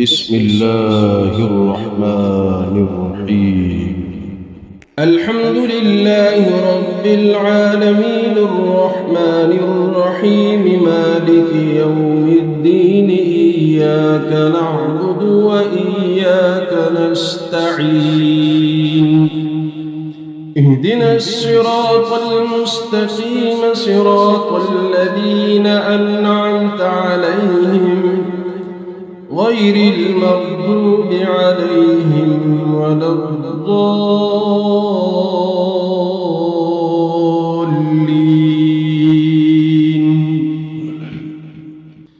بسم الله الرحمن الرحيم. الحمد لله رب العالمين الرحمن الرحيم مالك يوم الدين إياك نعبد وإياك نستعين اهدنا الصراط المستقيم صراط الذين أنعمت عليهم غير المغضوب عليهم ولا الضالين.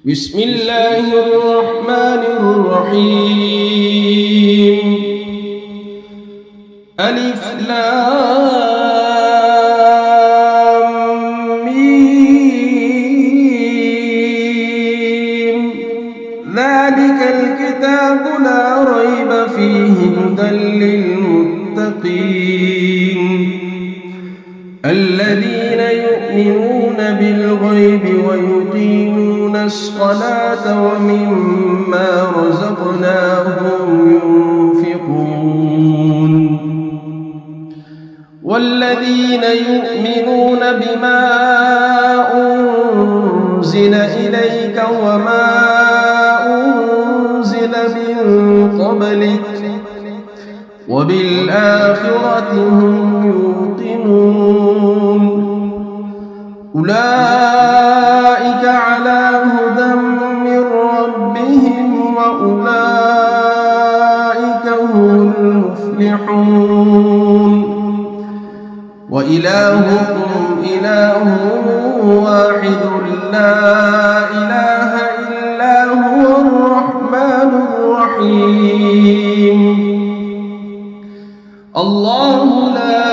بسم الله الرحمن الرحيم. ألف لام ميم ذلك الكتاب لا ريب فيه هدى للمتقين الذين يؤمنون بالغيب ويقيمون الصلاة ومما رزقناهم ينفقون والذين يؤمنون بما أنزل إليك وما أنزل من قبلك وبالآخرة هم يوقنون أولئك على هدى من ربهم وأولئك هم المفلحون وإلهكم إله واحد لا إله إلا هو الرحمن الرحيم. الله لا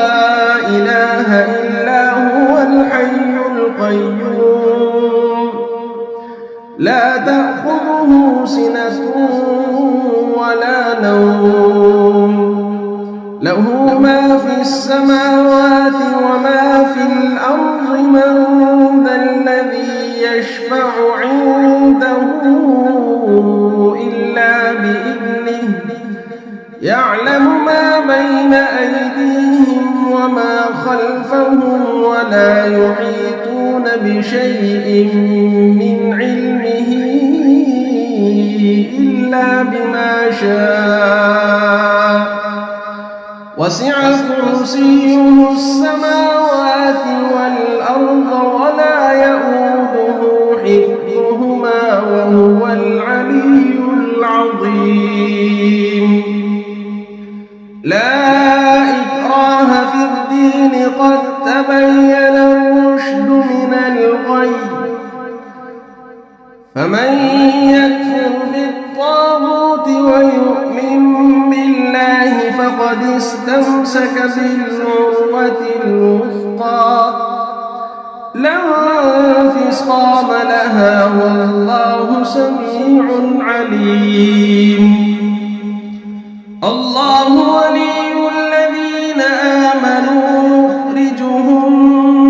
إله إلا هو الحي القيوم لا تأخذه سنة ولا نوم له ما في السماوات وما في الأرض من ذا الذي يشفع عنده إلا بإذنه يعلم ما بين أيديهم وما خلفهم ولا يحيطون بشيء من علمه إلا بما شاء وسع كرسيه السماوات والأرض ولا يؤوده حفظهما وهو العلي العظيم. لا إكراه في الدين قد تبين الرشد من الغي فمن يكفر بالطاغوت ويؤمن بالله فقد استمسك بالعروة الوثقى لا انفصام لها والله سميع عليم. الله ولي الذين آمنوا يخرجهم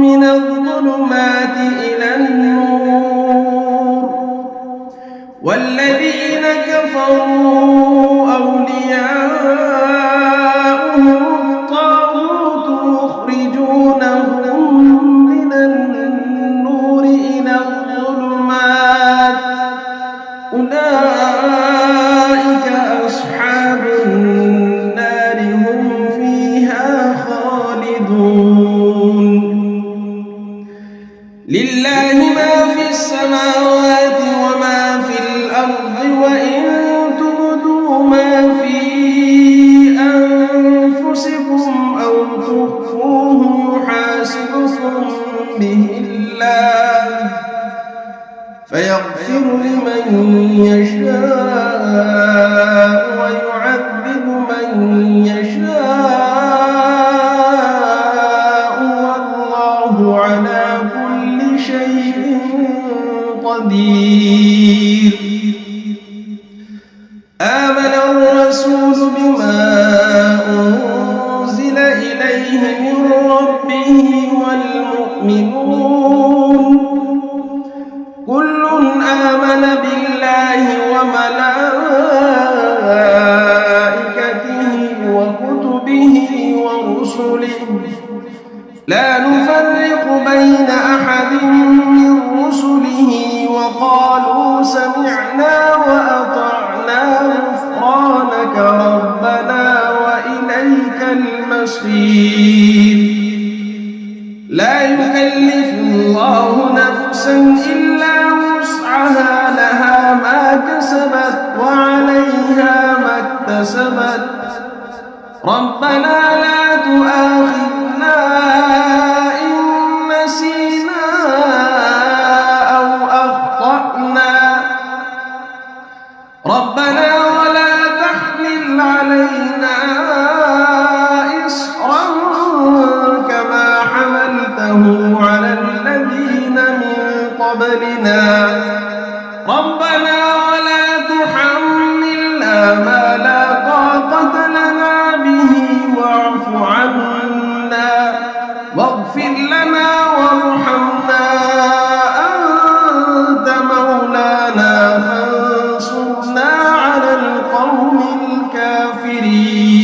من الظلمات إلى النور والذين كفروا أولياؤهم الطاغوت يخرجونهم من النور إلى الظلمات أولئك أصحاب النار هم فيها خالدون. لله ما في السماوات وما في الأرض وإن تبدوا ما في أنفسكم أو تخفوه يحاسبكم به الله فيغفر لمن يشاء ويعذب من يشاء والله على كل شيء قدير. آمن الرسول بما أنزل إليه من ربه والمؤمنون كل آمن بالله وملائكته كسبت ربنا لا تؤاخذنا إن نسينا أو أخطأنا ربنا ولا تحمل علينا إصرا كما حملته على الذين من قبلنا ربنا ولا تحملنا ما لا طاقة لنا به واعف عنا واغفر لنا وارحمنا أنت مولانا فانصرنا على القوم الكافرين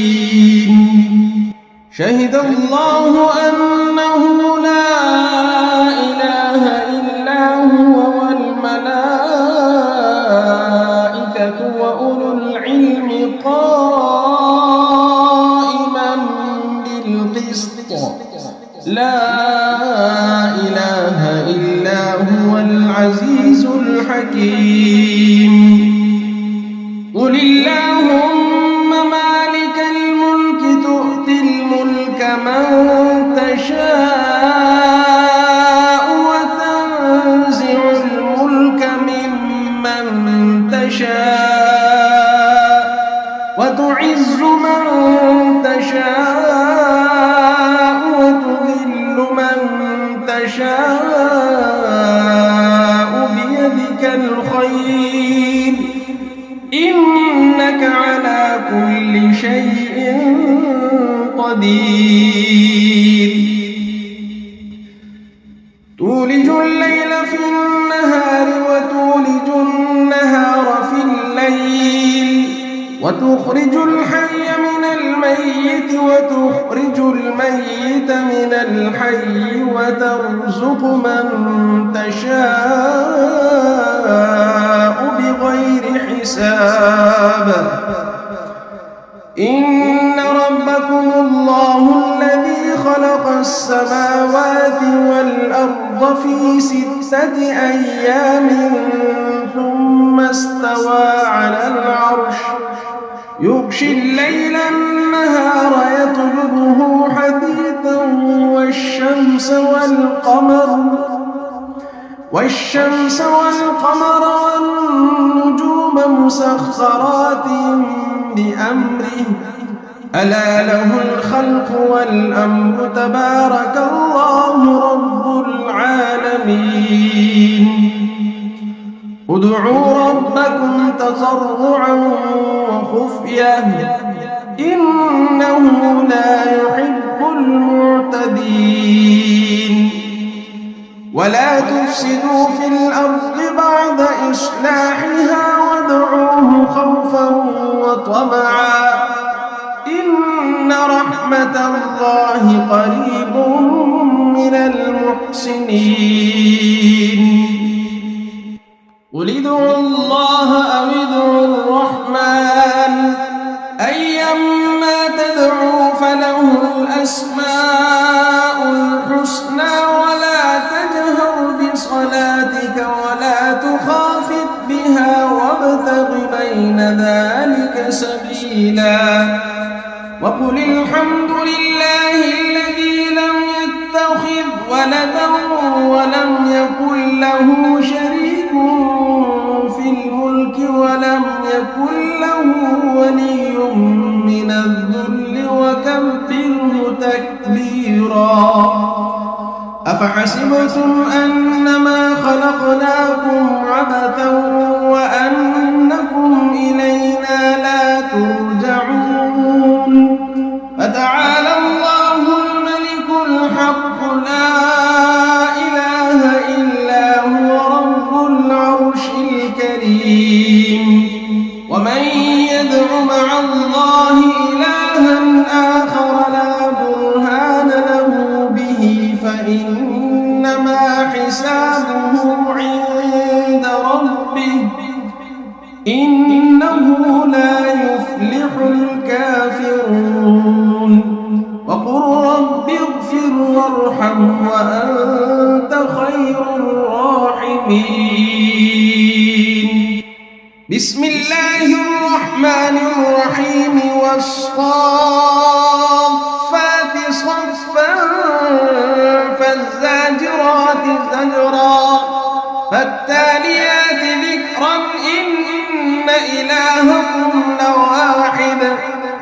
شهد الله أنه لا إله إلا هو والملائكة وأولو العلم قائما بالقسط لا إله إلا هو العزيز الحكيم قل اللهم مالك الملك تؤتي الملك من تشاء وتنزع الملك ممن تشاء وتعز من تشاء وتذل من تشاء بيدك الخير إنك على كل شيء قدير تولج الليل في النهار وتولج النهار في الليل وتخرج الحي من الميت وتخرج الميت من الحي وترزق من تشاء بغير حساب إن ربكم الله الذي خلق السماوات والأرض في 6 أيام ثم استوى على العرش يغشي الليل النهار يطلبه حثيثا والشمس والقمر والنجوم مسخرات بأمره ألا له الخلق والأمر تبارك الله رب العالمين ادعوا ربكم تضرعا وخفية إنه لا يحب المعتدين ولا تفسدوا في الأرض بعد إصلاحها وادعوه خوفا وطمعا إن رحمة الله قريب من المحسنين قل ادعوا الله أو ادعوا الرحمن أيما تدعوا فله الأسماء الحسنى ولا تجهر بصلاتك ولا تخافت بها وابتغ بين ذلك سبيلا وقل الحمد لله الذي لم يتخذ ولدا ولم يكن له شريك في الملك ولم يكن له ولي من الذل وكبره تكبيرا أفحسبتم أنما خلقناكم عبثا وأنكم إلينا لا ترجعون فتعالى الله الملك الحق لا إله إلا هو رب العرش الكريم ومن يدع مع الله إلها آخر لا برهان له به فإنما حسابه عند ربه إنه لا يفلح الكافرون وقل رب اغفر وارحم وأنت خير الراحمين بسم الله الرحمن الرحيم والصافات صفا فالزاجرات زجرا فالتاليات ذكرا إن إلهكم لواحد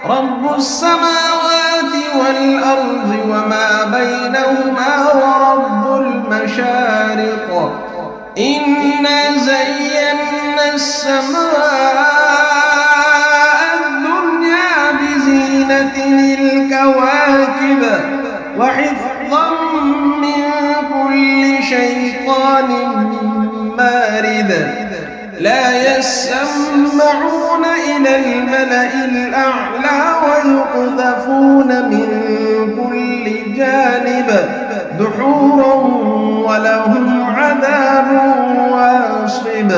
رب السماوات والأرض وما بينهما ورب المشارق إنا زينا السماء الدنيا بزينة الكواكب وحفظا من كل شيطان مارد لا يسمعون إلى الملأ الأعلى ويقذفون من كل جانب دحورا ولهم عذاب واصب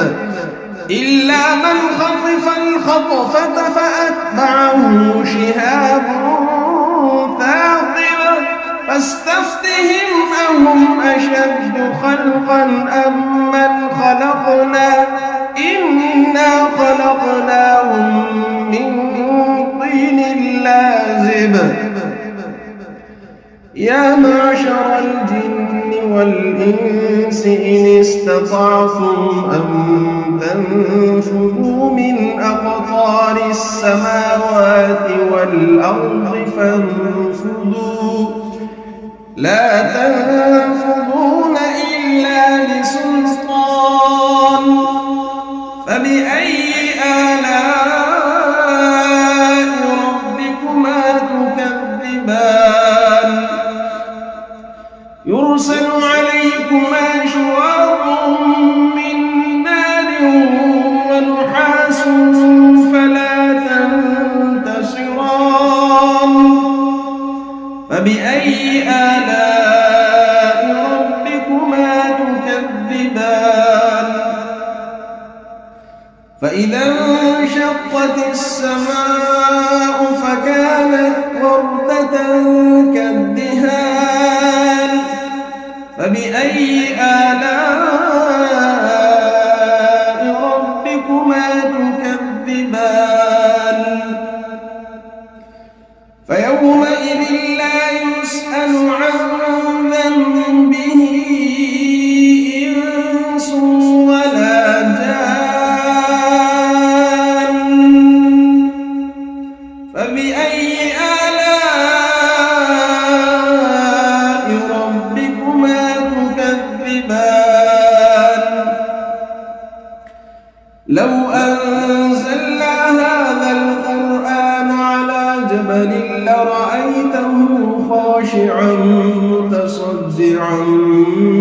إلا من خطف الخطفة فأتبعه شهاب ثاقب فاستفتهم أهم أشد خلقا أم من خلقنا إنا خلقناهم من طين لازب يا معشر الجن والإنس إن استطعتم أن تنفذوا من أقطار السماوات والأرض فانفذوا لا تنفذون إلا بسلطان فبأي آلاء ربكما تكذبان يرسل عليكما شواظ من نار ونحاس فلا تنتصران فبأي آلاء ربكما تكذبان فإذا انشقت السماء فكانت وردة كالدهان فبأي آلاء ربكما تكذبان فيومئذ لا يسأل عن ذنبه إنس ولا جان فبأي آلاء ربكما تكذبان لو أنزلنا هذا القرآن على جبل لرأيته خاشعا متصدعا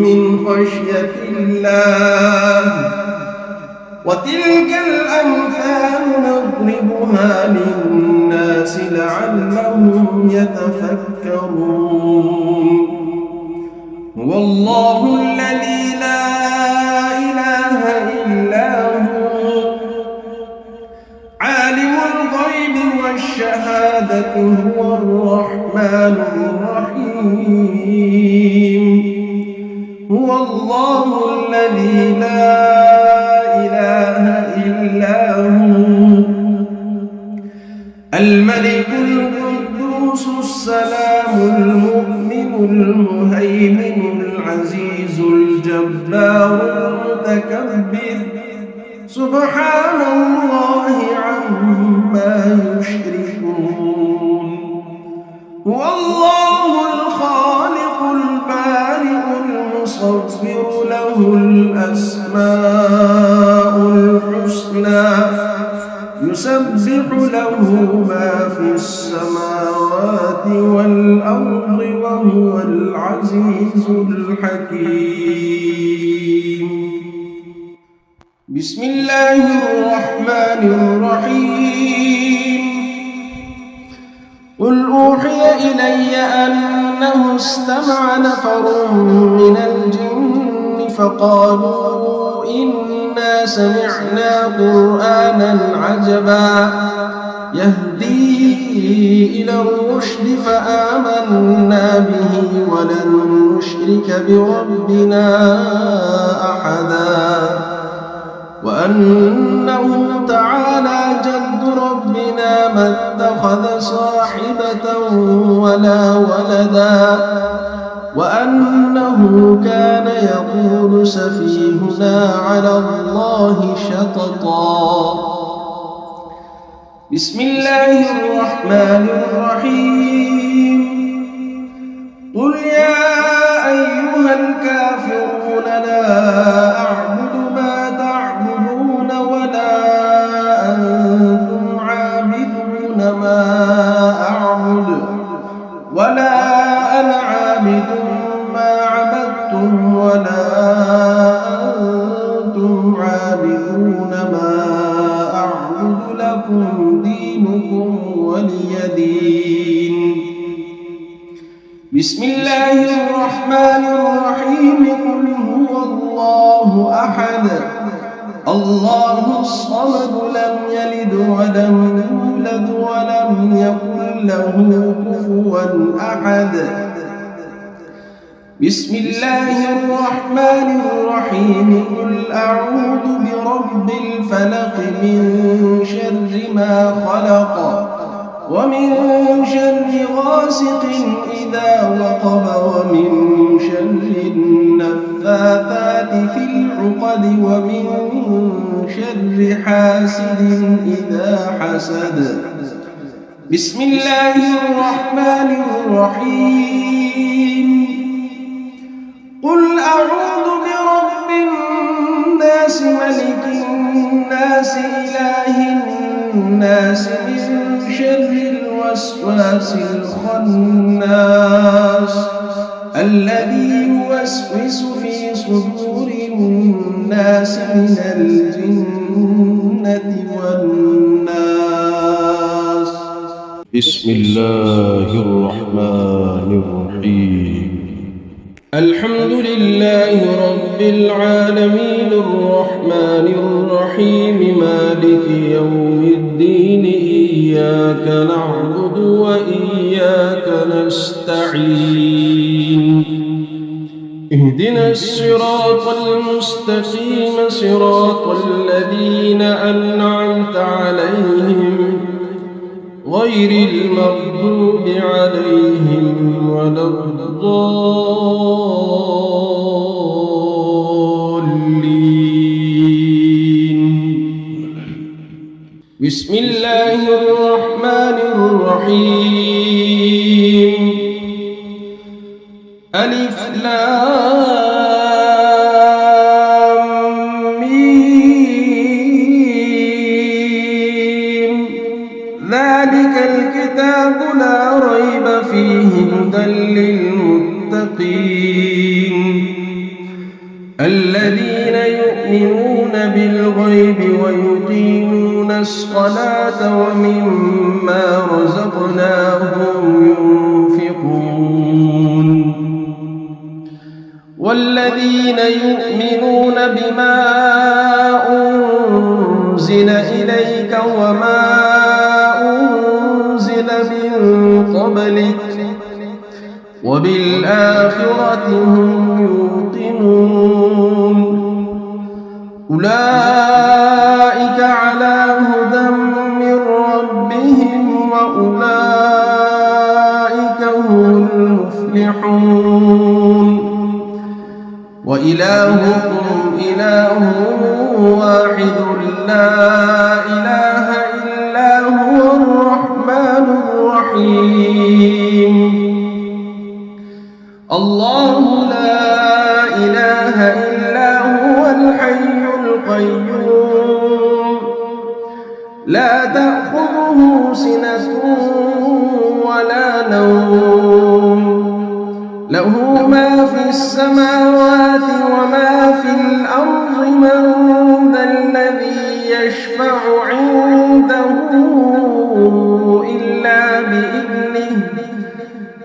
من خشية الله وتلك الأمثال نضربها للناس لعلهم يتفكرون هو الله الذي لا إله إلا هو عالم الغيب والشهادة هو الرحمن الرحيم هو الله الذي لا إله إلا هو الملك القدوس السلام المؤمن المهيمن العزيز الجبار المتكبر سبحان الله عما يشركون هو الله الخالق البارئ المصور له الأسماء الحسنى يسبح له ما في السماوات والأرض وهو العزيز الحكيم بسم الله الرحمن الرحيم قل أوحي إلي أنه استمع نفر من الجن فقالوا إنا سمعنا قرآنا عجبا يهدي إلى الرشد فآمنا به ولن نشرك بربنا أحدا وأنه تعالى جد ربنا ما اتخذ ولا ولدا وأنه كان يقول سفيهنا على الله شططا. بسم الله الرحمن الرحيم. قل يا أيها الكافرون لا أعبد ما تعبدون ولا أنتم عابدون ما أعبد ولا أنا عابد ما عبدتم ولا أنتم عابدون ما أعبد لكم دينكم ولي دين. بسم الله الرحمن الرحيم. قل هو الله أحد الله الصمد لم يلد ولم يولد ولم يكن له كفوا أحد. بسم الله الرحمن الرحيم. قل أعوذ برب الفلق من شر ما خلق ومن شر غاسق إذا وقب ومن شر النفاثات في العقد ومن شر حاسد إذا حسد. بسم الله الرحمن الرحيم. قل أعوذ برب الناس ملك الناس إله الناس من شر الوسواس الخناس الذي يوسوس في صدور الناس من الجنة والناس. بسم الله الرحمن الرحيم. الحمد لله رب العالمين الرحمن الرحيم مالك يوم الدين إياك نعبد وإياك نستعين. اهدنا الصراط المستقيم صراط الذين أنعمت عليهم غير المغضوب عليهم ولا الضالين. بسم الله الرحمن الرحيم. ألف لام ميم. ذلك الكتاب لا ريب فيه هدى للمتقين الذين يؤمنون بالغيب ويقيمون الصلاة ومما رزقناهم ينفقون والذين يؤمنون بما أنزل إليك وما أنزل من قبلك وبالآخرة هم يوقنون أولئك على هدى من ربهم وأولئك هم المفلحون. وإلهكم إله واحد لا إله إلا هو الرحمن الرحيم. الله لا إله إلا هو الحي القيوم لا تأخذه سنة ولا نوم له ما في السماوات وما في الأرض. من ذا الذي يشفع عنده إلا بإذنه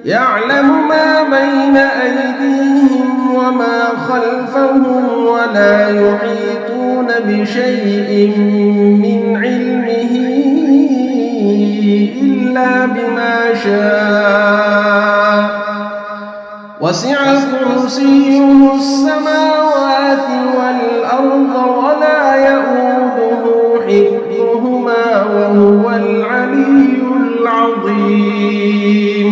يعلم ما بين أيديهم وما خلفهم ولا يحيطون بشيء من علمه إلا بما شاء وسع كرسيه السماوات والأرض ولا يؤوده حفظهما وهو العلي العظيم.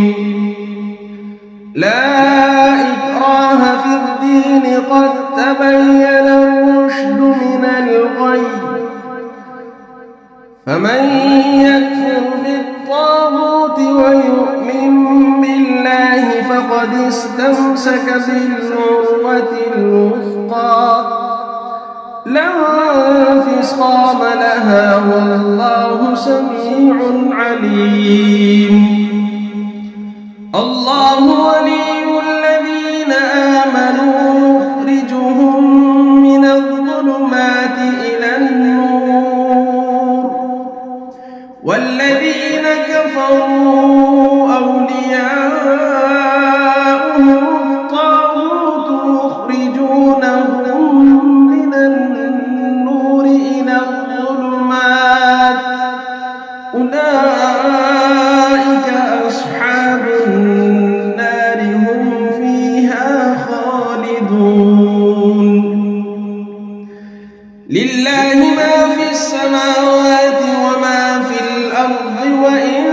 يكفر بالطاغوت ويؤمن بالله فقد استمسك بالعروة الوثقى لا انفصام لها والله سميع عليم. الله ولي الذين آمنوا يخرجهم من الظلمات إلى النور والذين كفروا أولياؤهم الطاغوت يخرجونهم من النور إلى الظلمات أولئك أصحاب النار هم فيها خالدون. لله ما في السماوات وما في الأرض وإن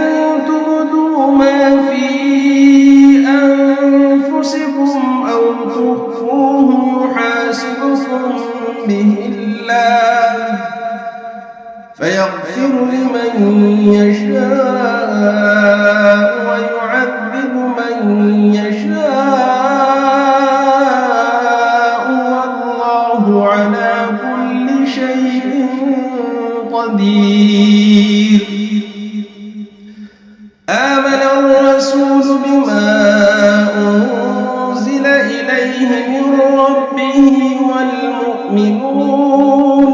تبدوا ما في أنفسكم أو تخفوه يحاسبكم به الله فيغفر لمن يشاء ويعذب من يشاء والله على كل شيء قدير. آمن الرسول بما أنزل إليه من ربه والمؤمنون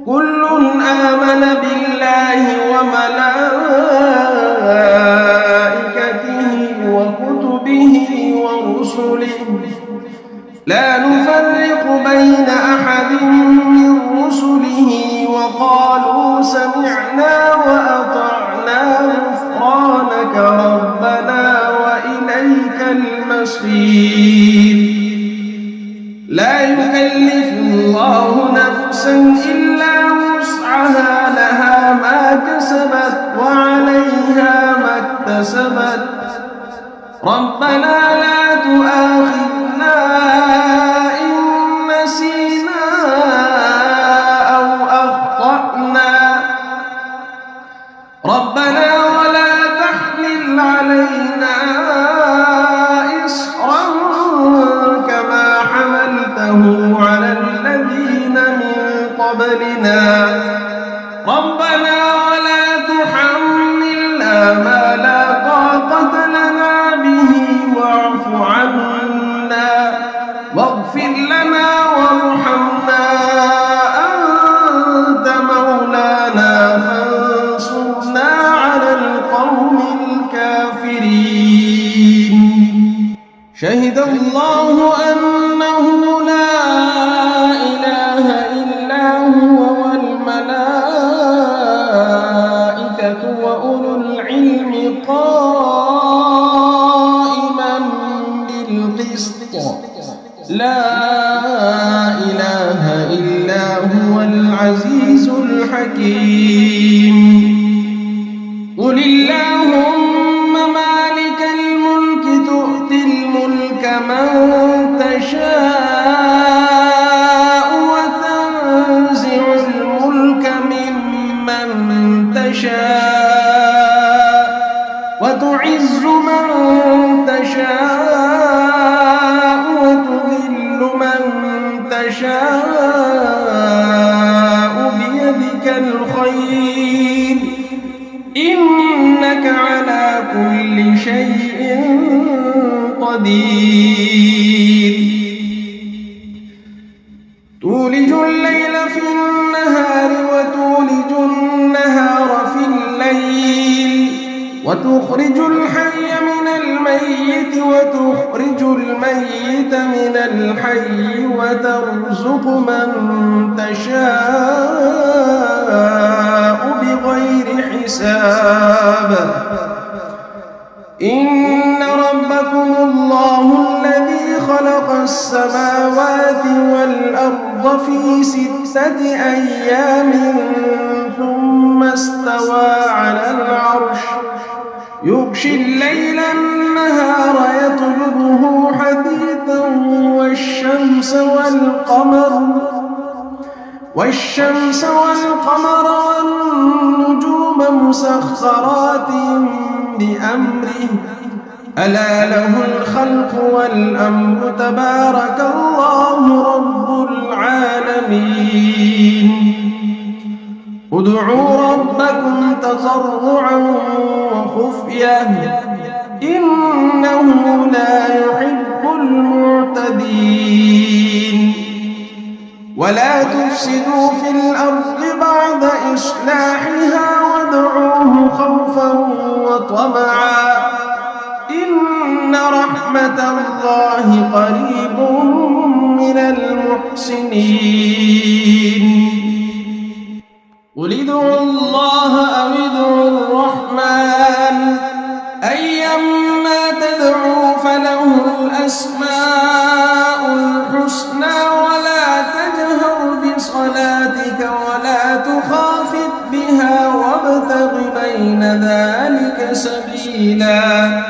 كل آمن بالله وملائكته وكتبه ورسله لا نفرق بين أحد من رسله وقالوا سمعنا وأطعنا غفرانك ربنا وإليك المصير. لا يكلف الله نفسا إلا وسعها لها ما كسبت وعليها ما اكتسبت ربنا لا تؤاخذنا إن نسينا أو أخطأنا ربنا ولا تحمل علينا إصرا كما حملته على الذين من قبلنا ربنا ولا تحملنا ما لا طاقة لنا به واعف عنا واغفر لنا وارحمنا أنت مولانا فانصرنا على القوم الكافرين. شهد الله أنه لا إله إلا هو والملائكة وأولو العلم قائما بالقسط لا إله إلا هو العزيز الحكيم. قل اللهم مالك الملك تؤتي الملك من تشاء وتنزع الملك ممن تشاء وتعز من تشاء وتذل من تشاء بيدك الخير إنك على كل شيء قدير. تولج الليل في النهار وتولج النهار في الليل وتخرج الحي من الميت وتخرج الميت من الحي وترزق من تشاء بغير حساب. إن ربكم الله الذي خلق السماوات والأرض في 6 أيام ثم استوى على العرش يغشي الليل النهار يطلبه حثيثا والشمس والقمر والشمس والقمر والنجوم مسخرات بأمره ألا له الخلق والأمر تبارك الله رب العالمين ادعوا ربكم تضرعا وخفية إنه لا يحب المعتدين ولا تفسدوا في الأرض بعد إصلاحها وادعوه خوفا وطمعا إن رحمة الله قريب من المحسنين قل ادعوا الله أو ادعوا الرحمن أيما تدعوا فله الأسماء الحسنى ولا تجهر بصلاتك ولا تخافت بها وابتغ بين ذلك سبيلا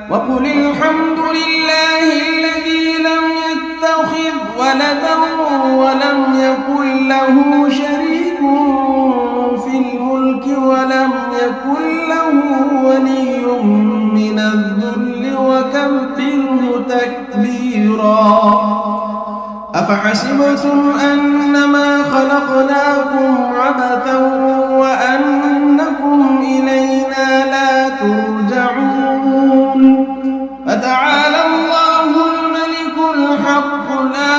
وقل الحمد لله الذي لم يتخذ ولدا ولم يكن له شريك في الملك ولم يكن له ولي من الذل وكبره تكبيرا أفحسبتم أنما خلقناكم عبثا وأنكم إلينا لا ترجعون فتعالى الله الملك الحق لا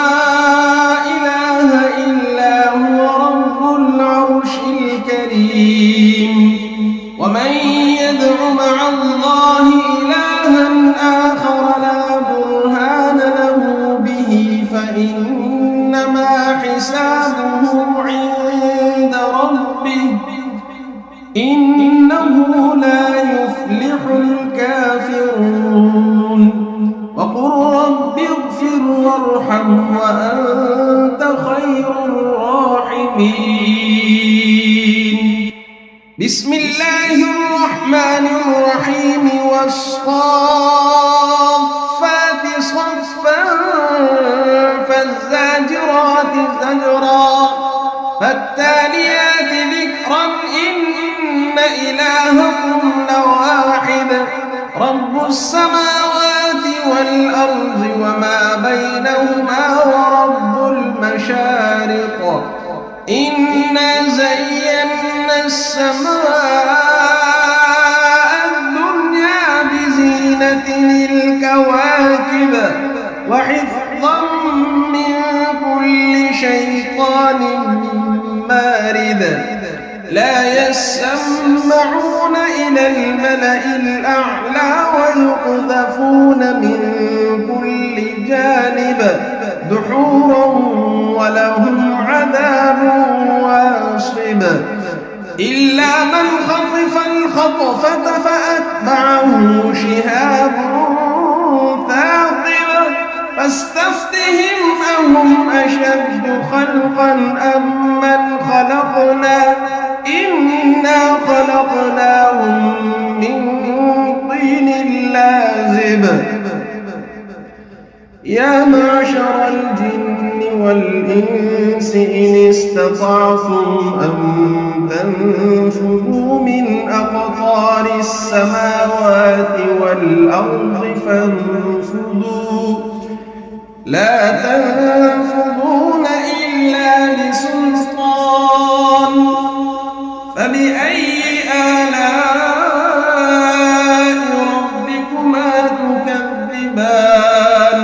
إله إلا هو رب العرش الكريم ومن يدع مع الله إلها آخر لا برهان له به فإنما حسابه عند ربه إنه لا يفلح الكافرون وقل رب اغفر وارحم وأنت خير الراحمين بسم الله الرحمن الرحيم والصافات صفا فالزاجرات زجرا فالتاليات ذكرا إن إلهكم لواحد رب السماوات والأرض وما بينهما ورب المشارق إنا زينا السماء الدنيا بزينة الكواكب وحفظا من كل شيطان مارد لا يسمعون إلى الملأ الأعلى ويقذفون من كل جانب دحورا ولهم عذاب واصب إلا من خطف الخطفة فأتبعه شهاب ثاقب فاستفتهم أهم أشد خلقا أم من خلقنا إنا خلقناهم من طين لازب يا معشر الجن والإنس إن استطعتم أن تنفذوا من أقطار السماوات والأرض فانفذوا لا تنفذون إلا بسلطان فبأي آلاء ربكما تكذبان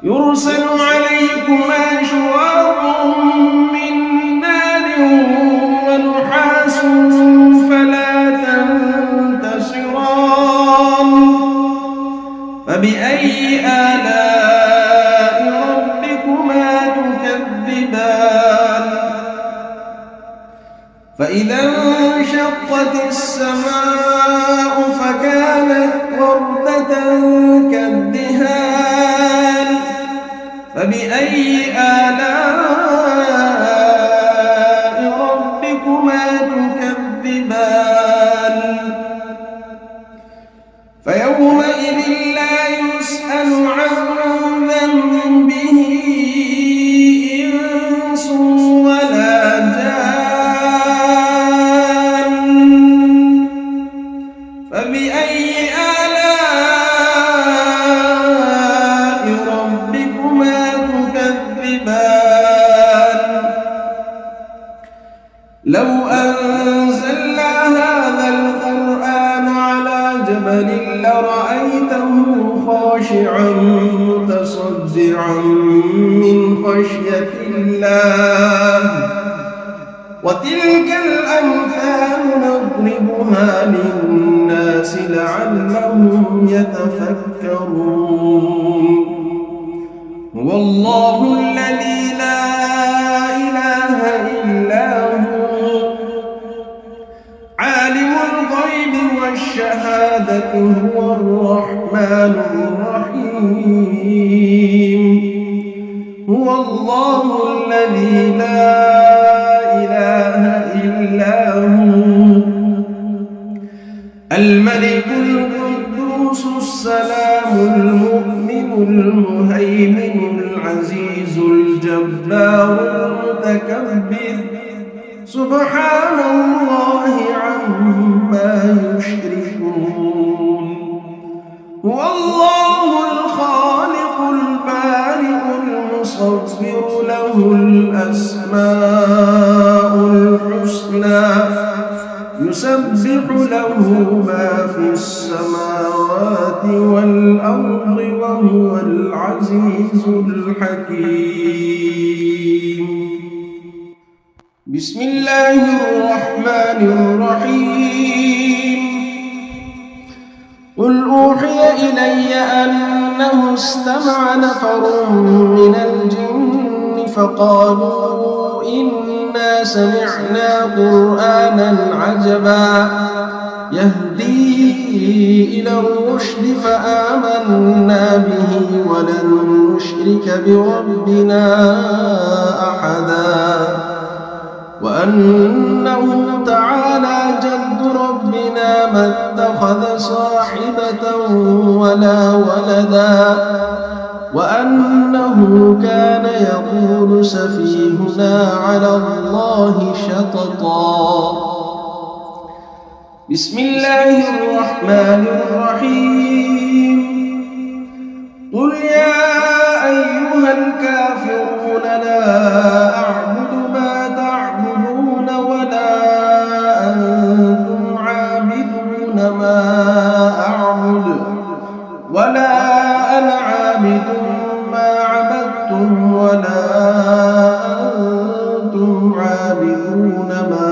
يرسل عليكما شواظ من نار ونحاس فلا تنتصران فبأي آلاء ربكما تكذبان فإذا انشقت السماء فكانت وردة كالدهان فبأي آلاء ربكما تكذبان فيومئذ لا يسأل عن ذنبه إنس لرأيته خاشعا متصدعا من خشية الله. وتلك الأمثال نضربها للناس لعلهم يتفكرون. هو الله الذي لا إله إلا هو عالم الغيب والشهادة هو الرحمن الرحيم. هو الله الذي لا إله إلا هو الملك القدوس السلام المؤمن المهيمن العزيز الجبار المتكبر سبحان الله عما يشركون. هو الله الخالق البارئ المصور له الأسماء الحسنى يسبح له ما في السماوات والأرض وهو العزيز الحكيم. بسم الله الرحمن الرحيم. قل أوحي إلي أنه استمع نفر من الجن فقالوا إنا سمعنا قرآنا عجبا يهدي إلى الرشد فآمنا به ولن نشرك بربنا أحدا وأنه تعالى جد ربنا ما اتخذ صاحبة ولا ولدا وأنه كان يقول سفيهنا على الله شططا. بسم الله الرحمن الرحيم. قل يا أيها الكافرون لا أعبد ما تعبدون ولا أنتم عابدون ما أعبد ولا أنا عابد ما عبدتم ولا أنتم عابدون ما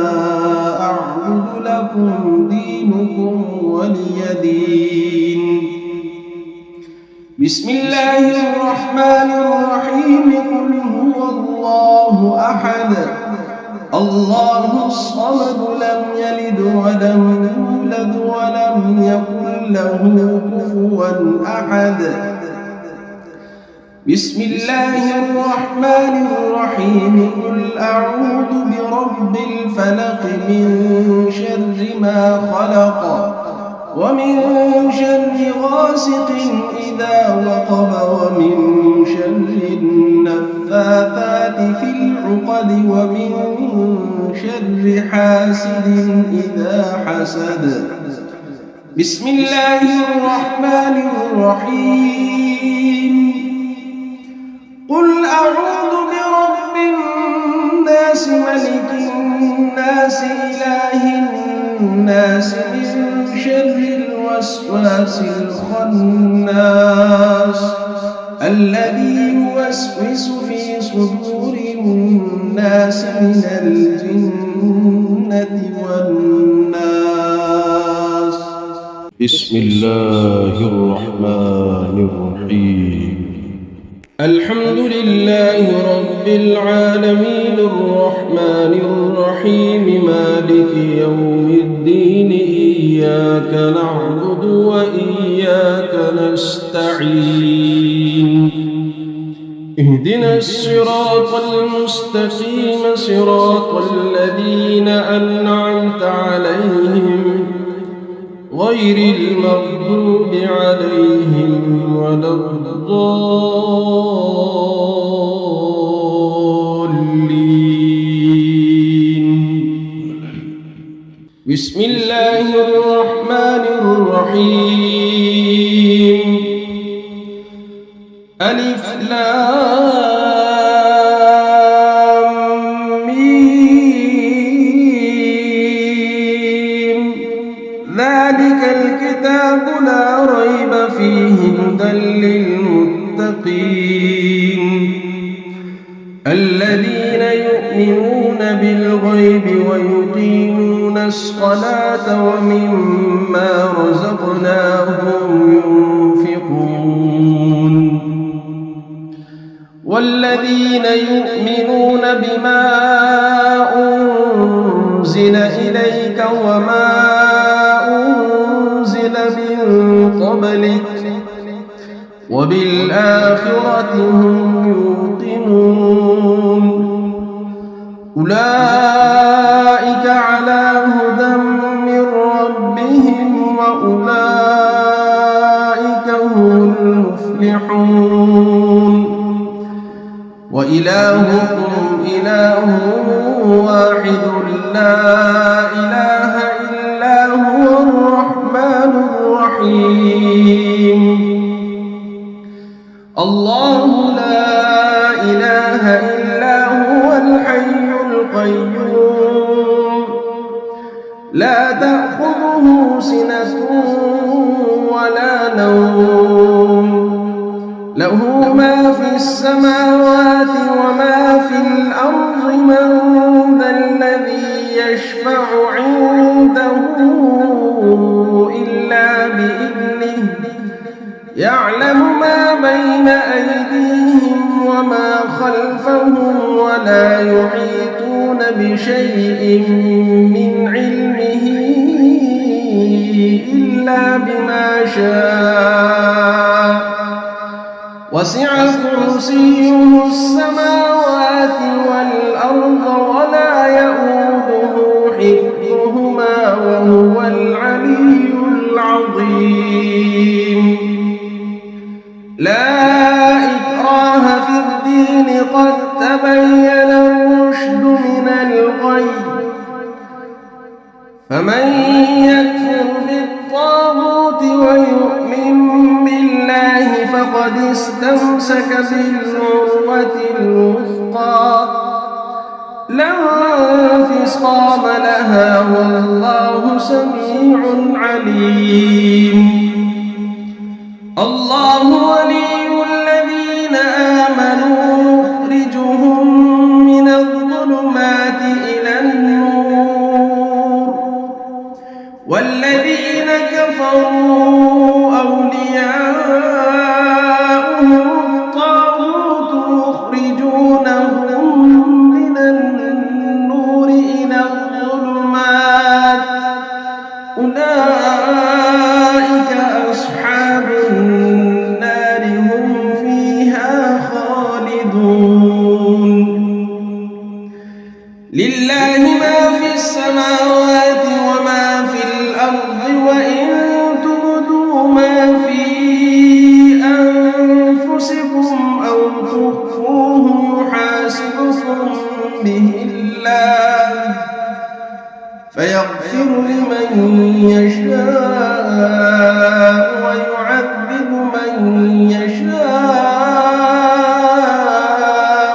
أعبد لكم دينكم ولي دين. بسم الله الرحمن الرحيم. قل هو الله أحد الله الصمد لم يلد ولم يولد ولم يكن له كفوا أحد. بسم الله الرحمن الرحيم. قل أعوذ برب الفلق من شر ما خلق ومن شر غاسق إذا وقب ومن شر النفاثات في العقد ومن شر حاسد إذا حسد. بسم الله الرحمن الرحيم. قل أعوذ برب الناس ملك الناس إله الناس من شر الوسواس الخناس الذي يوسوس في صدور الناس من الجنة والناس. بسم الله الرحمن الرحيم. الحمد لله رب العالمين الرحمن الرحيم مالك يوم الدين إياك نعبد وإياك نستعين. اهدنا الصراط المستقيم صراط الذين أنعمت عليهم غير المغضوب عليهم ولا الضالين. بسم الله الرحمن الرحيم. ألف لام ميم. ذلك الكتاب الكتاب لا ريب فيه هدى للمتقين الذين يؤمنون بالغيب ويقيمون الصلاة ومما رزقناهم ينفقون والذين يؤمنون بما أنزل إليك وما أنزل من قبلك وبالآخرة هم يوقنون أولئك على هدى من ربهم وأولئك هم المفلحون وإلهكم إله واحد لا إله إلا هو الرحمن الرحيم الله لا إله إلا هو الحي القيوم لا تأخذه سنة ولا نوم له ما في السماوات وما في الأرض من ذا الذي يشفع عنده إلا بإذنه يعلم ما بين أيديهم وما خلفهم ولا يحيطون بشيء من علمه إلا بما شاء وسع كرسيه السماوات والأرض ولا يؤوده حفظهما وهو العلي العظيم لا إكراه في الدين قد تبين الرشد من الغي فمن يكفر بالطاغوت ويؤمن بالله فقد استمسك بالعروة الوثقى لا انفصام لها والله سميع عليم الله ولي الذين آمنوا يخرجهم من الظلمات إلى النور والذين كفروا أولياؤهم الطاغوت يخرجونهم من النور إلى الظلمات أولئك أصحاب النار هم فيها خالدون لله ما في السماوات وما في الأرض وإن تبدوا ما في أنفسكم أو تخفوه يحاسبكم به الله فيغفر لمن يشاء ويعذب من يشاء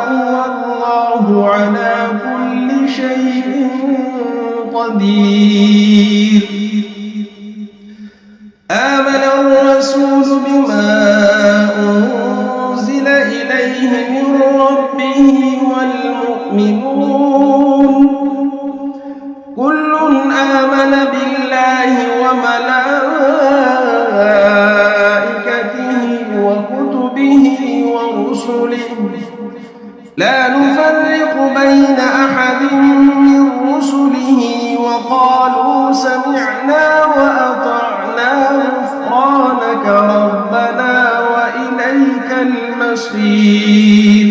والله على كل شيء قدير آمن الرسول بما أنزل إليه من ربه والمؤمنون كل آمن بالله وملائكته وكتبه ورسله لا نفرق بين أحد من رسله وقالوا سمعنا وأطعنا غفرانك ربنا وإليك المصير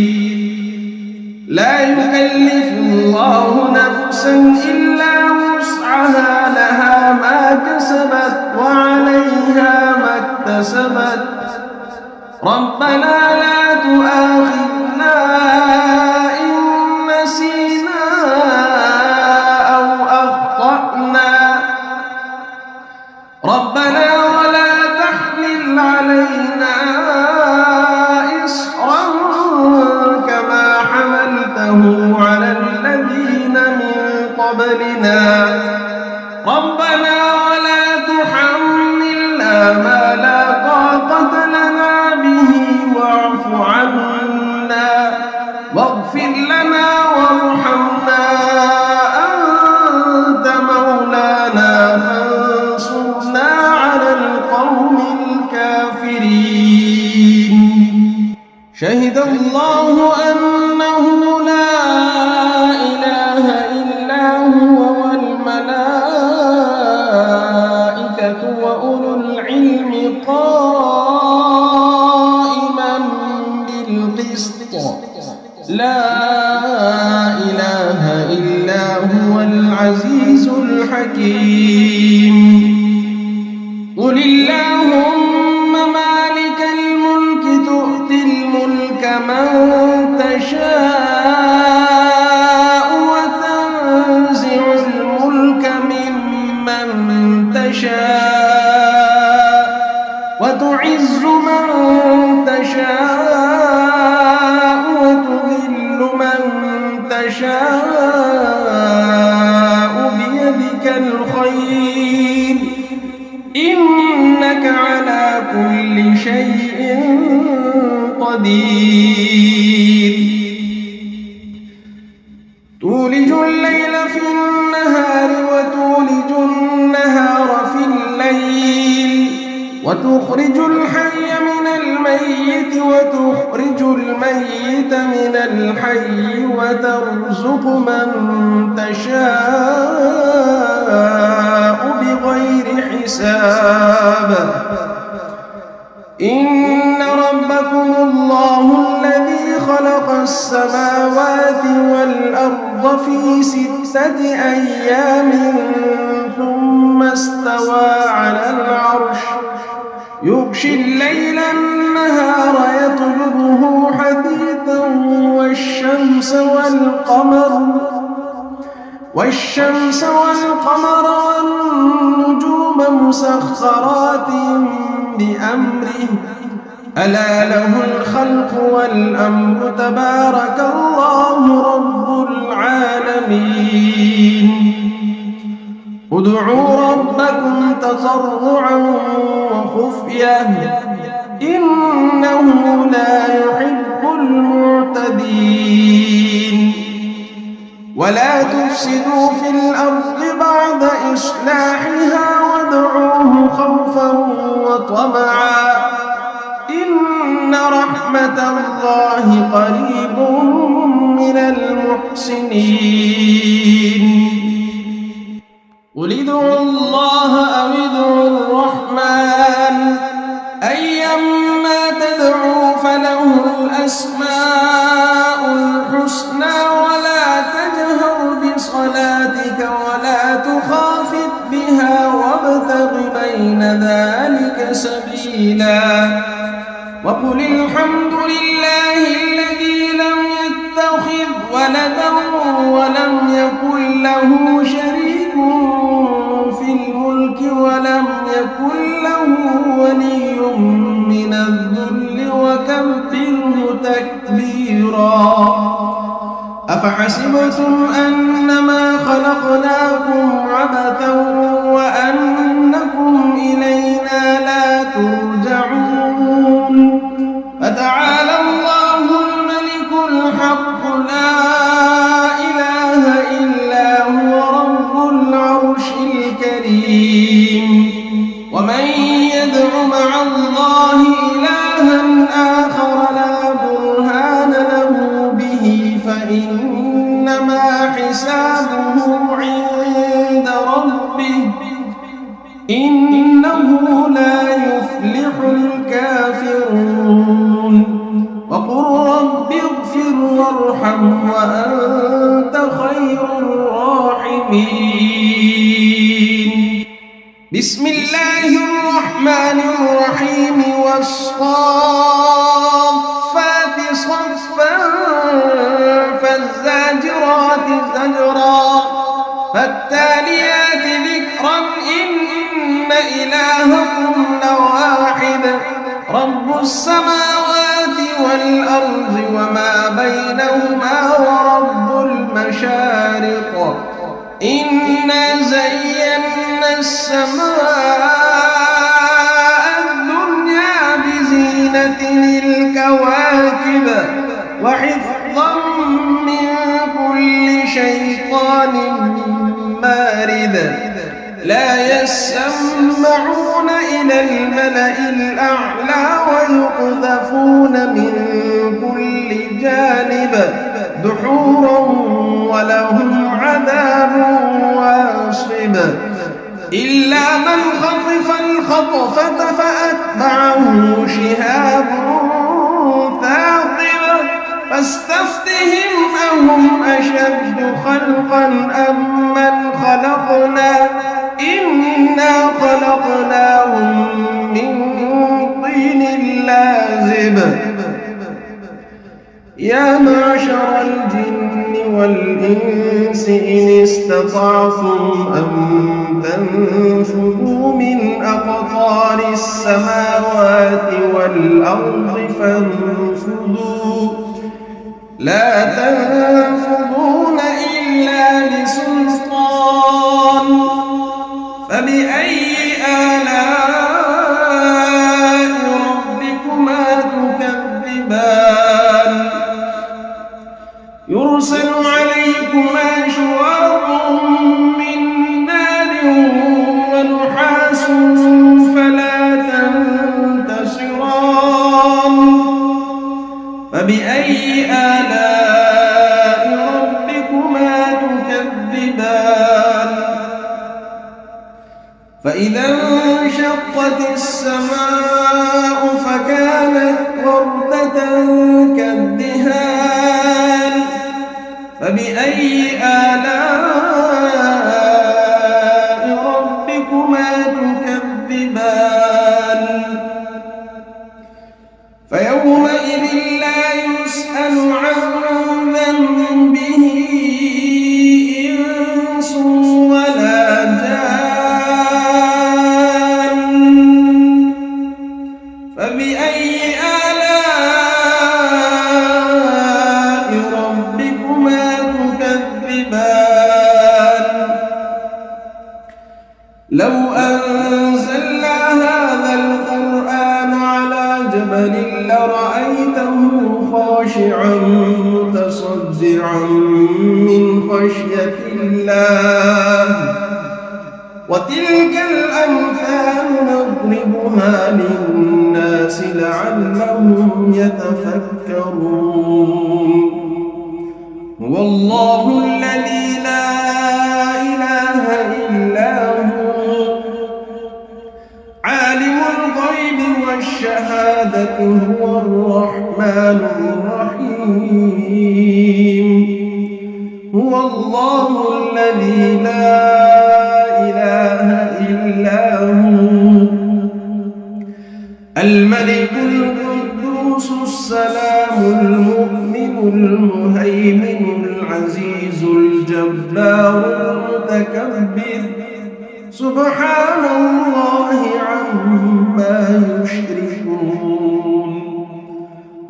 لا يكلف الله نفسا إلا وسعها لها ما كسبت وعليها ما اكتسبت ربنا لا تؤاخذنا إن نسينا أو أخطأنا ربنا ولا تحمل علينا إصرا كما حملته على الذين من قبلنا ربنا ولا تحملنا ما لا طاقة لنا به واعف عنا واغفر لنا وارحمنا أنت مولانا فانصرنا على القوم الكافرين. شهد الله أنه لا إله إلا هو والملائكة وأولو العلم قائما بالقسط لا إله إلا هو العزيز الحكيم. قل اللهم مالك الملك تؤتي الملك من تشاء وتنزع الملك ممن تشاء وتعز من تشاء وتذل من تشاء بيدك الخير إنك على كل شيء قدير. تولج الليل في النهار وتولج النهار في الليل وتخرج الحي من الميت وتخرج الميت من الحي وترزق من تشاء بغير حساب. إن ربكم الله الذي خلق السماوات والأرض في 6 أيام ثم استوى على العرش يغشي الليل النهار يطلبه حثيثا والشمس والقمر والنجوم مسخرات بأمره ألا له الخلق والأمر تبارك الله رب العالمين. ادعوا ربكم تضرعا وخفية إنه لا يحب المعتدين. ولا تفسدوا في الأرض بعد إصلاحها وادعوه خوفا وطمعا إن رحمة الله قريب من المحسنين. قل ادعوا الله أو ادعوا الرحمن أيما تدعوا فله الأسماء الحسنى ولا تجهر بصلاتك ولا تخافت بها وابتغ بين ذلك سبيلا. وقل الحمد لله الذي لم يتخذ ولدا ولم يكن له شريك في الملك ولم يكن له ولي من الذل وكبره تكبيرا. أفحسبتم أنما خلقناكم عبثا وأنكم إلينا لا ترجعون. فتعالى الله الملك الحق لا إله إلا هو رب العرش الكريم. ومن يدع مع الله إلها آخر لا برهان له به فإنما حسابه عند ربه إنه لا يفلح الكافرون. وقل رب اغفر وارحم وأنت خير الراحمين. بسم الله الرحمن الرحيم والصافات صفا فالزاجرات زجرا فالتاليات ذكرا إن إلهكم لواحد رب السماوات والأرض وما بينهما ورب المشارق إنا زينا السماء بارد لا يسمعون إلى الملأ الأعلى ويقذفون من كل جانب دحورا ولهم عذاب واصب إلا من خطف الخطفة فأتبعه شهاب ثاقب فاستفتهم أهم أشد خلقا أم من خلقنا إنا خلقناهم من طين لازب يا معشر الجن والإنس إن استطعتم أن تنفذوا من أقطار السماوات والأرض فانفذوا لا تنفذون إلا بسلطان فبأي آلاء ربكما تكذبان يرسل عليكما شواظ من نار ونحاس فلا تنتصران فبأي آلاء ربكما تكذبان فإذا انشقت السماء فكانت وردة كالدهان فبأي آلاء ربكما تكذبان فيومئذ لا يسأل عن ذنبه إنس ولا جان فبأي آلاء ربكما تكذبان لو أنزلنا هذا القرآن على جبل لرأيته خاشعا متصدعا من خشية الله وتلك الأمثال نضربها للناس لعلهم يتفكرون هو الله الذي لا إله إلا هو عالم الغيب والشهادة هو الرحمن الرحيم هو الله الذي لا إله إلا هو الملك القدوس السلام المؤمن المهيمن العزيز الجبار المتكبر سبحان الله عما يشركون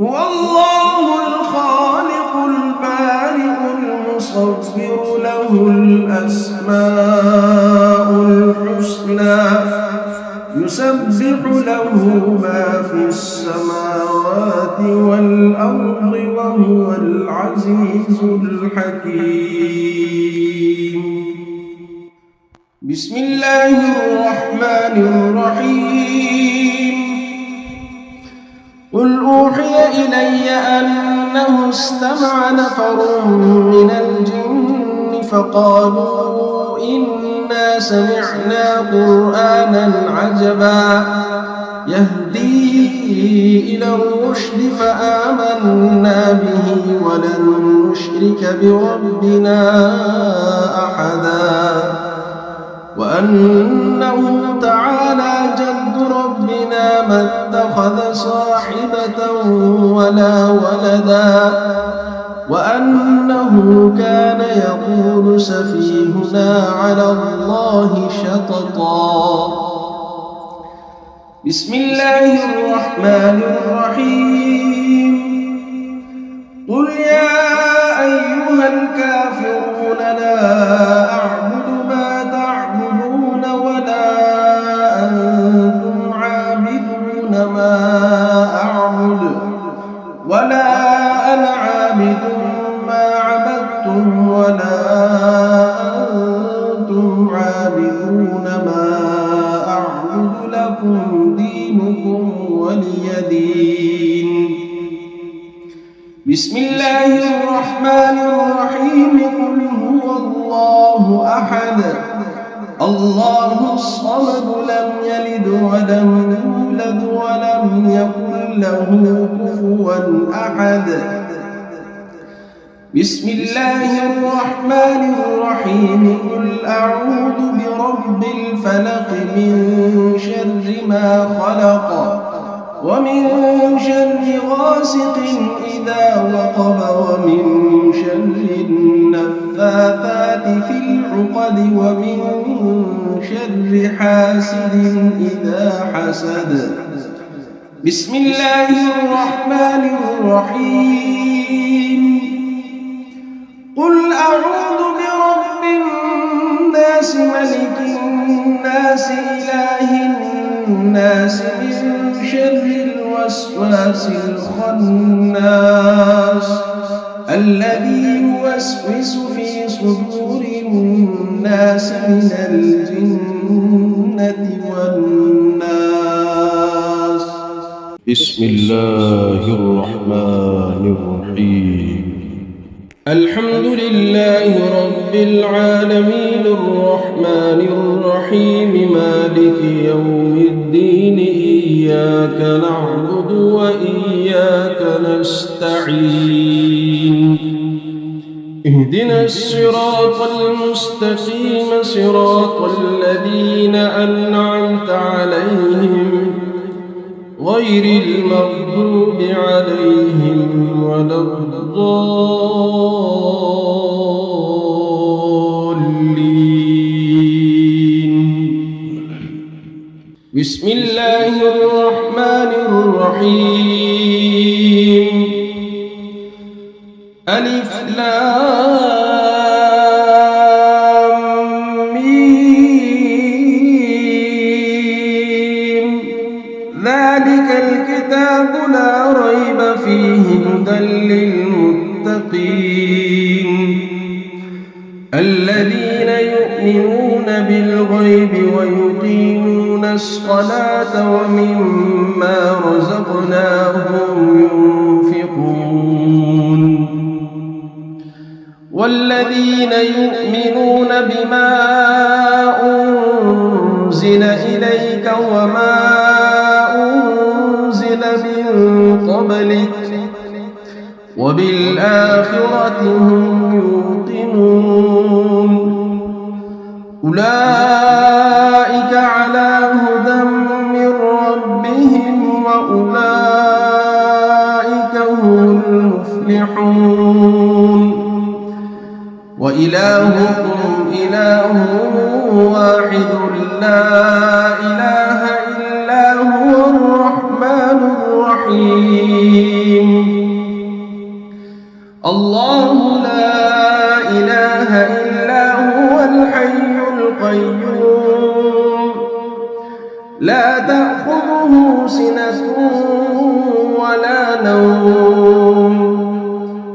هو الله الخالق البارئ المصور له الأسماء الحسنى يسبح له ما في السماوات والأرض وهو العزيز الحكيم بسم الله الرحمن الرحيم قل أوحي إلي أنه استمع نفر من الجن فقالوا إنا سمعنا قرآنا عجبا يهدي إلى الرشد فآمنا به ولن نشرك بربنا أحدا وأنه تعالى جد ربنا ما اتخذ صاحبة ولا ولدا وأنه كان يقول سفيهنا على الله شططا بسم الله الرحمن الرحيم قل يا أيها الكافرون لا أعبد ما تعبدون ولا أنتم عابدون ما أعبد ولا أنا عابد ما عبدتم ولا أنتم عابدون ما أعبد لكم دينكم ولي دين. بسم الله الرحمن الرحيم. قل هو الله أحد الله الصمد لم يلد ولم يولد ولم يكن له كفوا أحد. بسم الله الرحمن الرحيم. قل أعوذ برب الفلق من شر ما خلق ومن شر غاسق إذا وقب ومن شر النفاثات في العقد ومن شر حاسد إذا حسد. بسم الله الرحمن الرحيم. قل أعوذ برب الناس ملك الناس إله الناس من شر الوسواس الخناس الذي يوسوس في صدور الناس من الجنة والناس. بسم الله الرحمن الرحيم. الحمد لله رب العالمين الرحمن الرحيم مالك يوم الدين. إياك نعبد وإياك نستعين. اهدنا الصراط المستقيم صراط الذين أنعمت عليهم غير المغضوب عليهم ولا الضالين. بسم الله الرحمن الرحيم. ألف لام ميم. ذلك الكتاب لا ريب فيه هدى للمتقين الذين يؤمنون بالغيب ويقيمون الصلاة ومما رزقناهم ينفقون والذين يؤمنون بما أنزل إليك وما أنزل من قبلك وبالآخرة هم يوقنون. أولئك على هدى من ربهم وأولئك هم المفلحون. وإلهكم إله واحد لا إله إلا هو الرحمن الرحيم. الله لا إله إلا هو الحي القيوم لا تأخذه سنة ولا نوم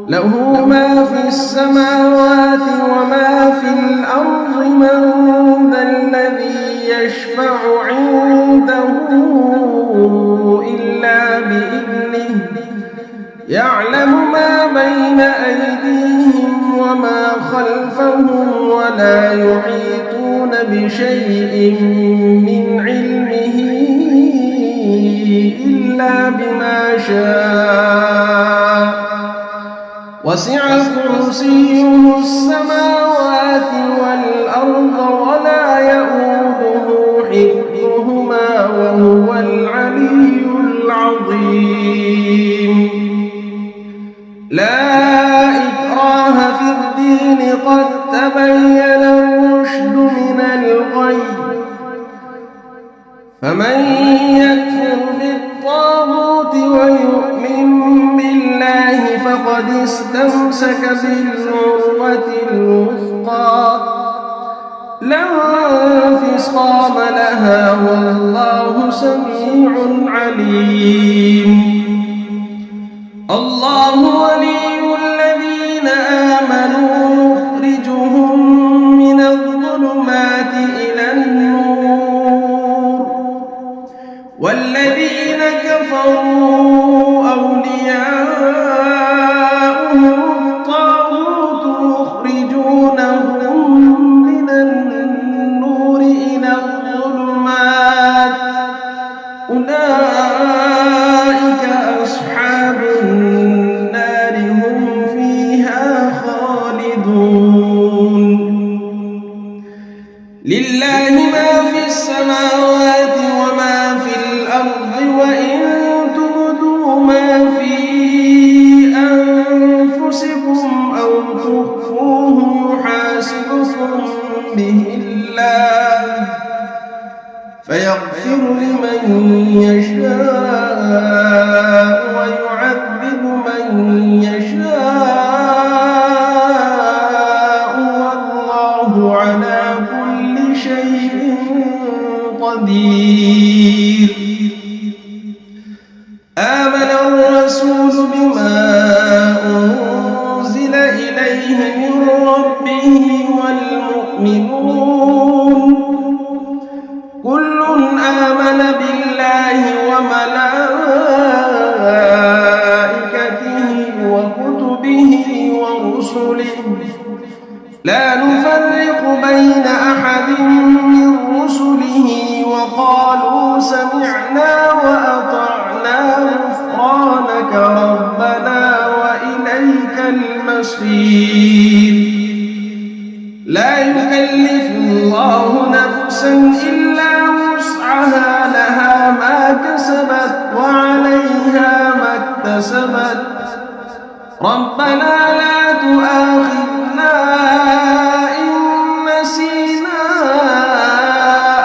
له ما في السماوات وما في الأرض. من ذا الذي يشفع عنده إلا بإذنه يعلم ما بين أيديهم وما خلفهم ولا يحيطون بشيء من علمه إلا بما شاء. وسع كرسيه السماوات والأرض ولا يؤوده حفظهما وهو العلي العظيم. لا إكراه في الدين قد تبين الرشد من الغي. فمن يكفر بالطاغوت ويؤمن بالله فقد استمسك بالعروة الوثقى لا انفصام لها والله سميع عليم. الله ولي الذين آمنوا يخرجهم من الظلمات إلى النور والذين كفروا أولياؤهم الطاغوت يخرجونهم من النور إلى الظلمات أولئك أصحاب النار هم فيها خالدون لله ما في السماوات وما في الأرض وإن تبدوا ما في أنفسكم أو تخفوه يحاسبكم به الله فيغفر لمن يشاء ويعذب من يشاء والله على كل شيء قدير آمن الرسول بما أنزل إليه من ربه والمؤمنون كل آمن بالله وملائكته وكتبه ورسله لا نفرق بين أحد من رسله وقالوا سمعنا وأطعنا غفرانك ربنا وإليك المصير لا يكلف الله نفسا إلا وسعها لها ما كسبت وعليها ما اكتسبت ربنا لا تؤاخذنا إن نسينا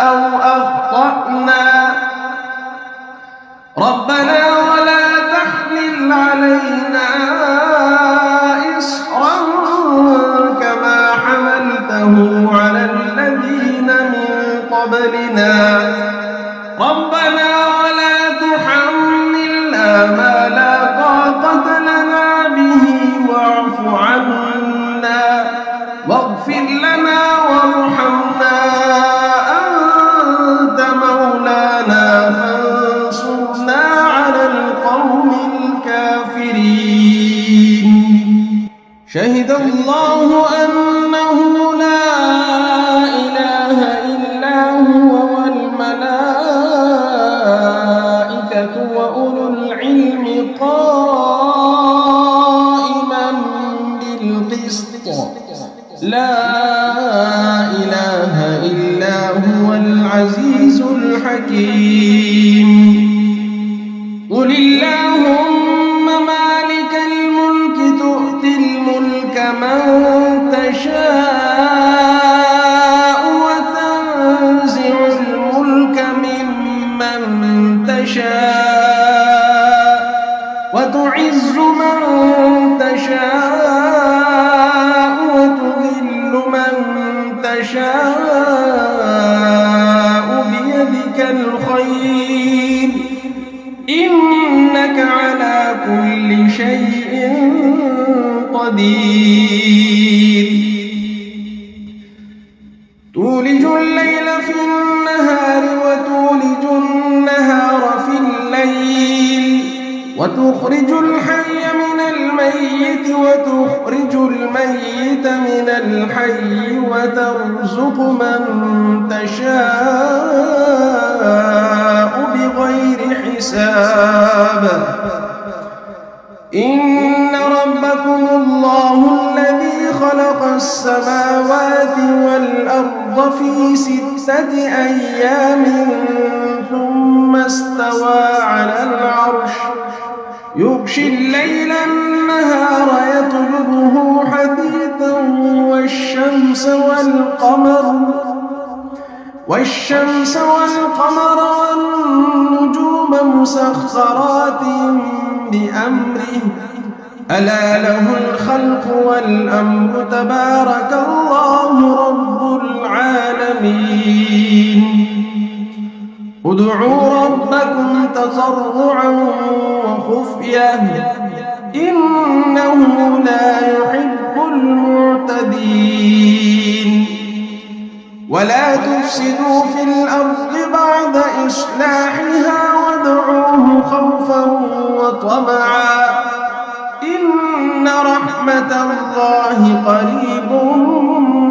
أو أخطأنا ربنا ولا تحمل علينا إصرا كما حملته على الذين من قبلنا ربنا ولا تحملنا ما لا طاقة لنا به واعف عنا واغفر لنا وارحمنا أنت مولانا فانصرنا على القوم الكافرين شهد الله أنه لا إله إلا هو والملائكة وأولو العلم قائما بالقسط لا إله إلا هو العزيز الحكيم قل اللهم مالك الملك تؤتي الملك من تشاء وتنزع الملك ممن تشاء وتعز من تشاء وتذل من تشاء بيدك الخير إنك على كل شيء قدير تولج الليل في النهار وتولج النهار في الليل وتخرج الحي من الميت وتخرج الميت من الحي وترزق من تشاء بغير حساب إن ربكم الله الذي خلق السماوات والأرض في 6 أيام ثم استوى على العرش يغشي الليل النهار يطلبه حثيثا والشمس والقمر والنجوم مسخرات بأمره ألا له الخلق والأمر تبارك الله رب العالمين ادعوا ربكم تضرعا وخفية إنه لا يحب المعتدين ولا تفسدوا في الأرض بعد إصلاحها وادعوه خوفا وطمعا إن رحمة الله قريب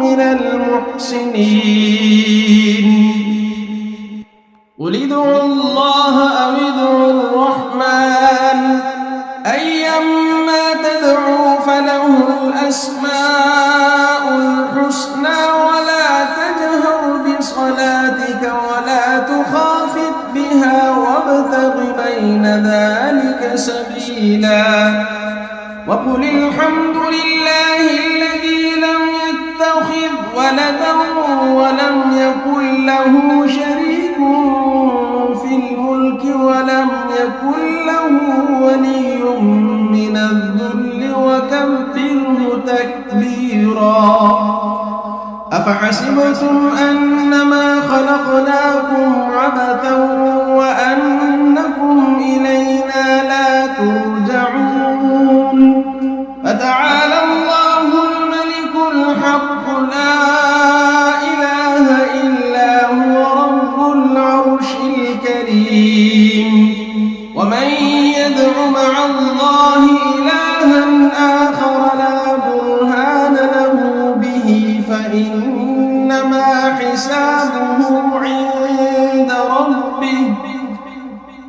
من المحسنين قل ادعوا الله أو ادعوا الرحمن أيما تدعوا فله الأسماء الحسنى ولا تجهر بصلاتك ولا تخافت بها وابتغ بين ذلك سبيلا وقل الحمد لله الذي لم يتخذ ولدا ولم يكن له شريك في الملك ولم يكن له ولي من الذل وكبره تكبيرا أفحسبتم أنما خلقناكم عبثا وأنكم إلينا لا ترجعون فتعالى الله الملك الحق لا إله إلا هو رب العرش الكريم ومن يدع مع الله إلها آخر لا برهان له به فإنما حسابه عند ربه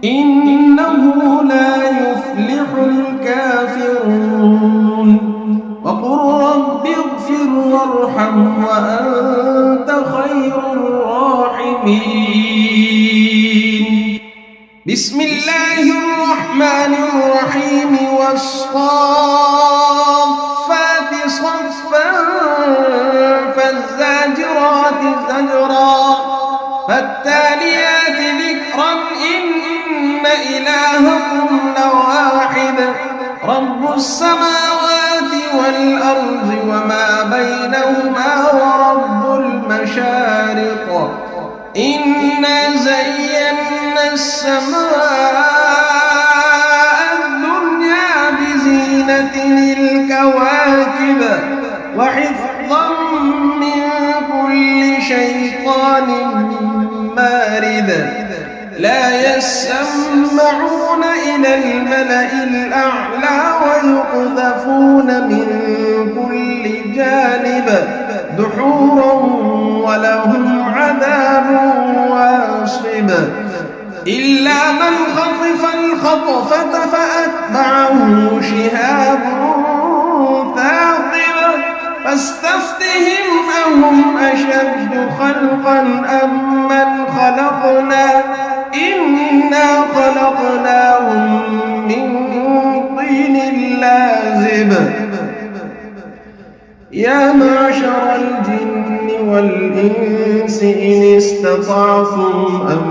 إنه لا يفلح الكافرون وقل رب اغفر وارحم وأنت خير الراحمين بسم الله الرحمن الرحيم والصافات صفا فالزاجرات زجرا فالتاليات ذكرا إن إلهكم لواحد رب السماوات والأرض وما بينهما ورب المشارق إنا زينا السماء الدنيا بزينة الكواكب وحفظا من كل شيطان مارد لا يسمعون إلى الملأ الأعلى ويقذفون من كل جانب دحورا ولهم عذاب واصب إلا من خطف الخطفة فأتبعه شهاب ثاقب فاستفتهم أهم أشد خلقا أم من خلقنا إنا خلقناهم من طين لازب يا معشر الجن والإنس إن استطعتم أن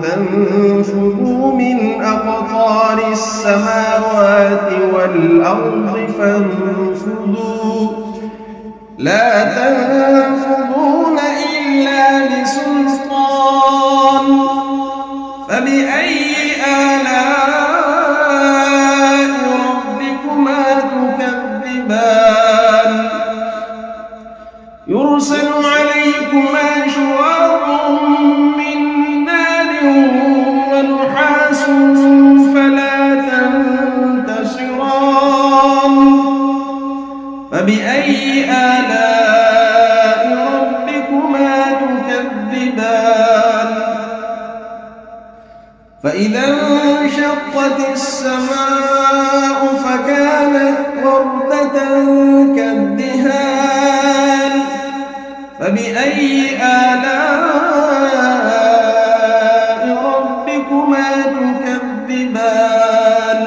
تنفذوا من أقطار السماوات والأرض فانفذوا لا تنفذون إلا بسلطان فبأي آلاء ربكما تكذبان يرسل عليكما شواظ من نار ونحاس فلا تنتصران فبأي آلاء ربكما تكذبان فإذا انشقت السماء فكانت وردة كالدهان فبأي آلاء ربكما تكذبان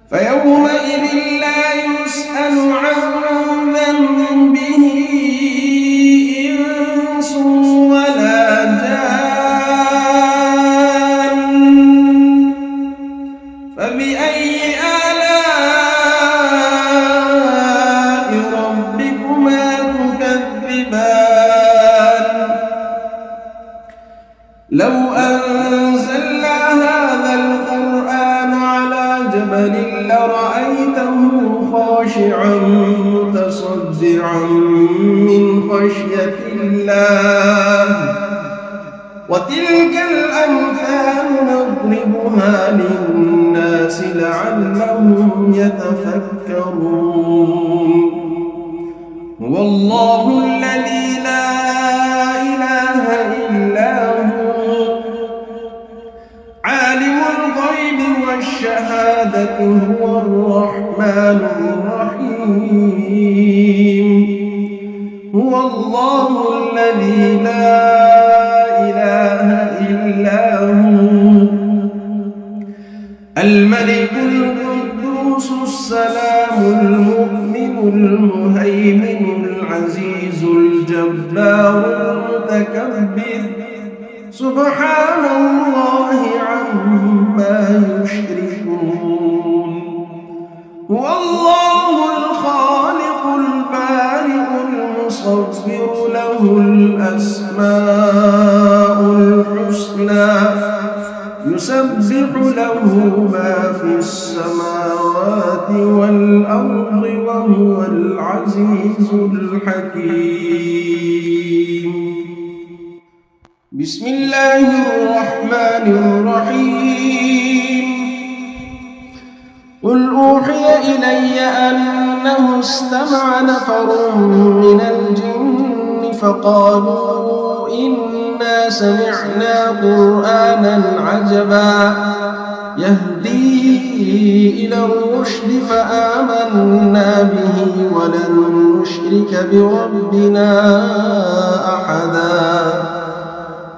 فيومئذ لا يسأل عن ذنبه إنس ولا جان فبأي آلاء ربكما تكذبان لو أنزلنا هذا القرآن على جبل لرأيته خاشعا متصدعا من خشية الله وتلك الأمثال نضربها للناس لعلهم يتفكرون هو الله الذي لا إله إلا هو عالم الغيب والشهادة هو الرحمن الرحيم هو الله الذي لا إله إلا هو الملك القدوس السلام المؤمن المهيمن العزيز الجبار المتكبر سبحان الله عما يشركون هو الله الخالق البارئ المصور له الأسماء الحسنى يسبح له ما في السماوات والأرض وهو العزيز الحكيم بسم الله الرحمن الرحيم قل أوحي إلي أنه استمع نفر من الجن فقالوا إنا سمعنا قرآنا عجبا يهدي إلى الرشد فآمنا به ولن نشرك بربنا أحدا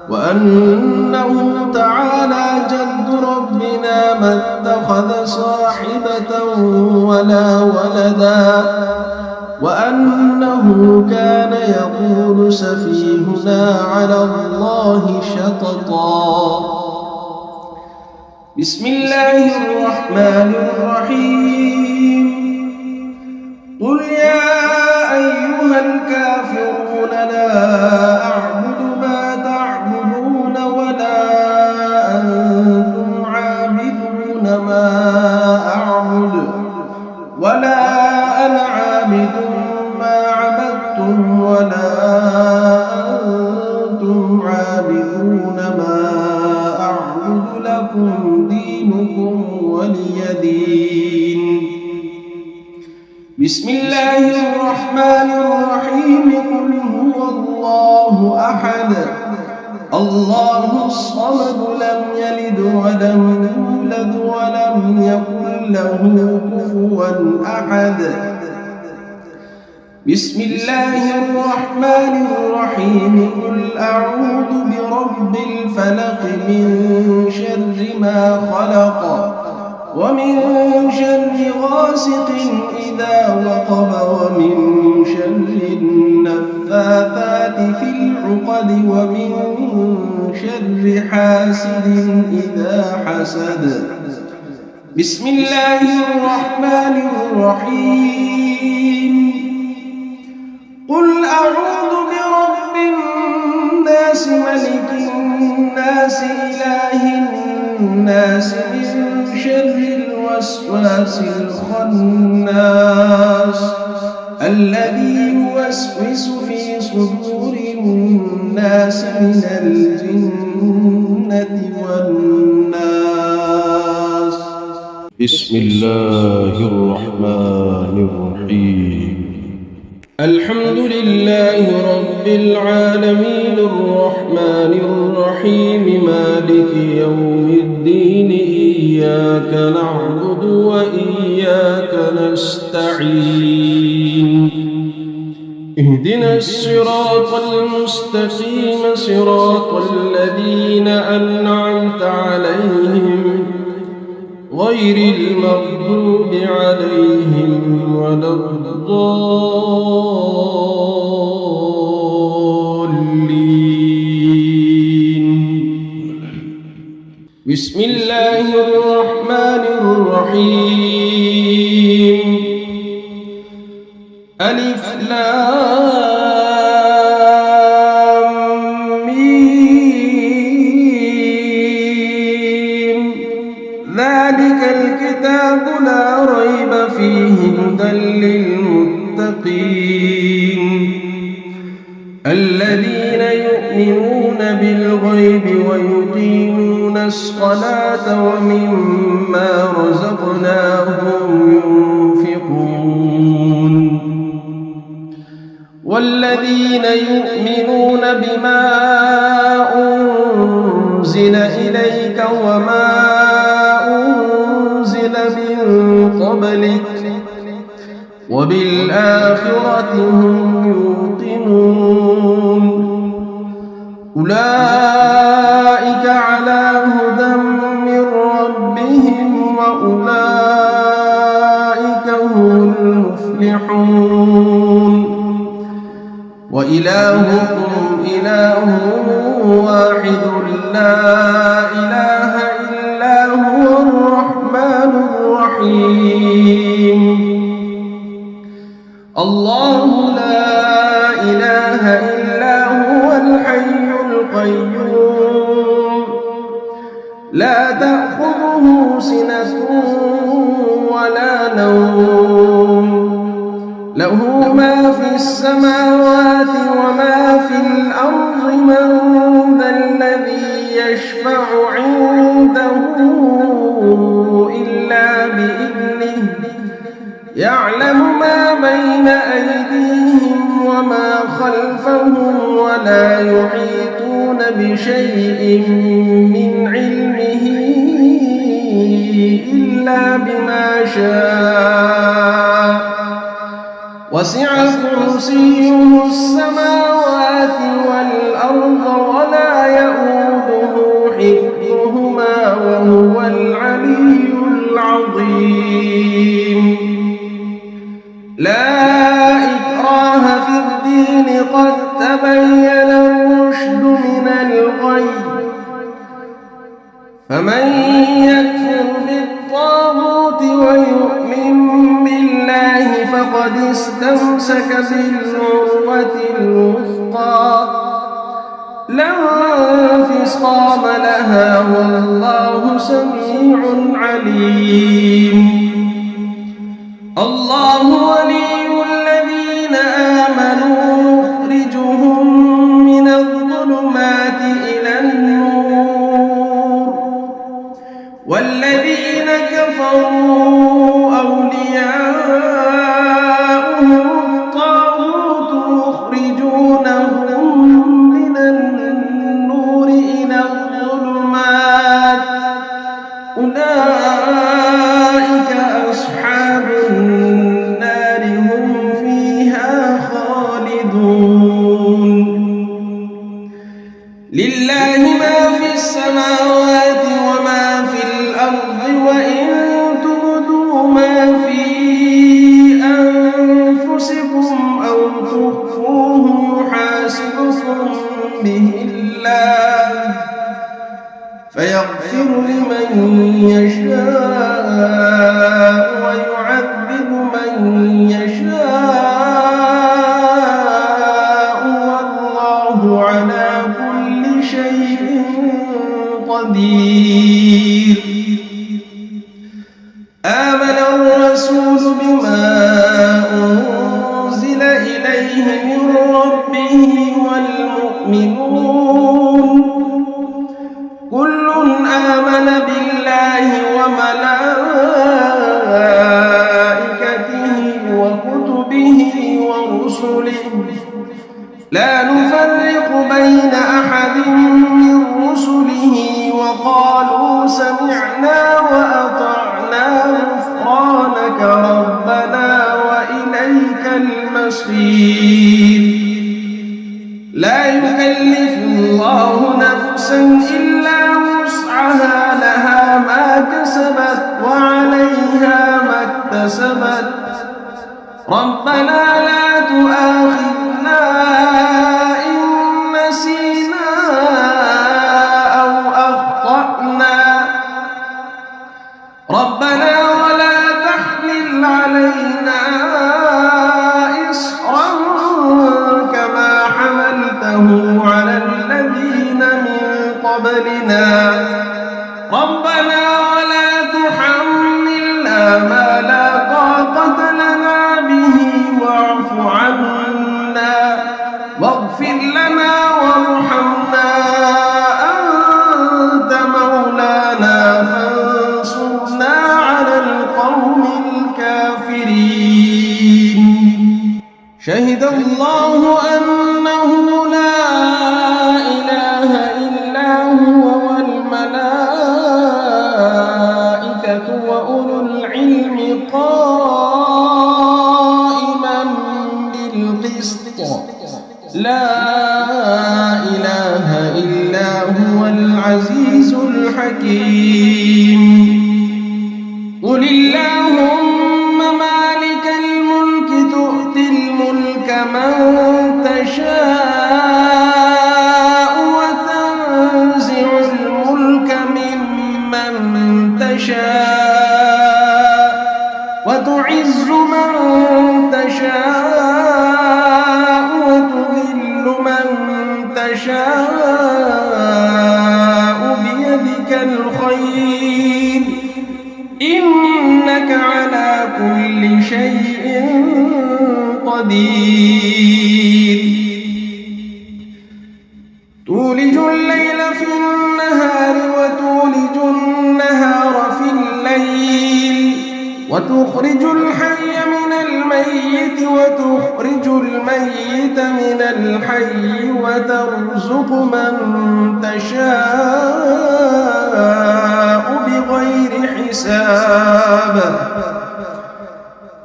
وأنه تعالى جد ربنا ما اتخذ صاحبة ولا ولدا وأنه كان يقول سفيهنا على الله شططا بسم الله الرحمن الرحيم قل يا أيها الكافرون لا أعبد ما تعبدون ولا أنتم عابدون ما أعبد ولا أنا عابد ما عبدتم ولا أنتم عابدون ما أعبد لكم دينكم ولي دين بسم الله الرحمن الرحيم قل هو الله أحد الله الصمد لم يلد ولم يولد ولم يكن له كفوا أحد بسم الله الرحمن الرحيم قل أعوذ برب الفلق من شر ما خلق ومن شر غاسق إذا وقب ومن شر النفاثات في العقد ومن شر حاسد إذا حسد بسم الله الرحمن الرحيم قل أعوذ برب الناس ملك الناس إله الناس من شر الوسواس الخناس الذي يوسوس في صدور الناس من الجنة والناس بسم الله الرحمن الرحيم الحمد لله رب العالمين الرحمن الرحيم مالك يوم الدين إياك نعبد وإياك نستعين اهدنا الصراط المستقيم صراط الذين أنعمت عليهم غير المغضوب عليهم ولا الضالين بسم الله الرحمن الرحيم ألف لام ميم ذلك الكتاب لا ريب فيه هدى للمتقين الذين يؤمنون بالغيب ويقيمون الصلاة ومما رزقناهم ينفقون والذين يؤمنون بما أنزل إليك وما أنزل من قبلك وبالآخرة هم يوقنون أولئك على هدى من ربهم وأولئك هم المفلحون وإلهكم إله واحد لا إله إلا هو الرحمن الرحيم الله لا إله إلا هو الحي القيوم لا تأخذه سنة ولا نوم له ما في السماوات وما في الأرض من ذا الذي يشفع عنده إلا بإذنه يعلم ما بين أيديهم وما خلفهم ولا يحيطون بشيء من علمه إلا بما شاء وسع كرسيه السماوات والأرض ولا يؤوده حفظهما وهو العلي العظيم لا إكراه في الدين قد تبين الرشد من الغي فمن يكفر بالطاغوت ويؤمن بالله فقد استمسك بالعروة الوثقى لا انفصام لها والله سميع عليم الله ولي الذين آمنوا يخرجهم من الظلمات إلى النور والذين كفروا أولياؤهم الطاغوت يخرجونهم من النور إلى الظلمات أولئك أصحاب النار هم فيها خالدون لله ما في السماوات وما في الأرض وإن تبدوا ما في أنفسكم أو تخفوه يحاسبكم به الله فيغفر لمن يشاء ويعذب من يشاء والله على كل شيء قدير آمن الرسول بما أنزل إليه من ربه والمؤمنون كل آمن بالله وملائكته وكتبه ورسله لا نفرق بين أحد من رسله وقالوا سمعنا وأطعنا غفرانك ربنا وإليك المصير لا يكلف الله نفسا إلا وسعها لها ما كسبت وعليها ما اكتسبت ربنا لا تؤاخذنا إن نسينا أو أخطأنا ربنا ولا تحمل علينا إصرا كما حملته على الذين من قبلنا ربنا ولا تحملنا ما لا طاقة لنا به واعف عنا واغفر لنا تشاء بيدك الخير إنك على كل شيء قدير تولج الليل في النهار وتولج النهار في الليل وتخرج الحي من الميت وتخرج الميت من الحي وترزق من تشاء بغير حساب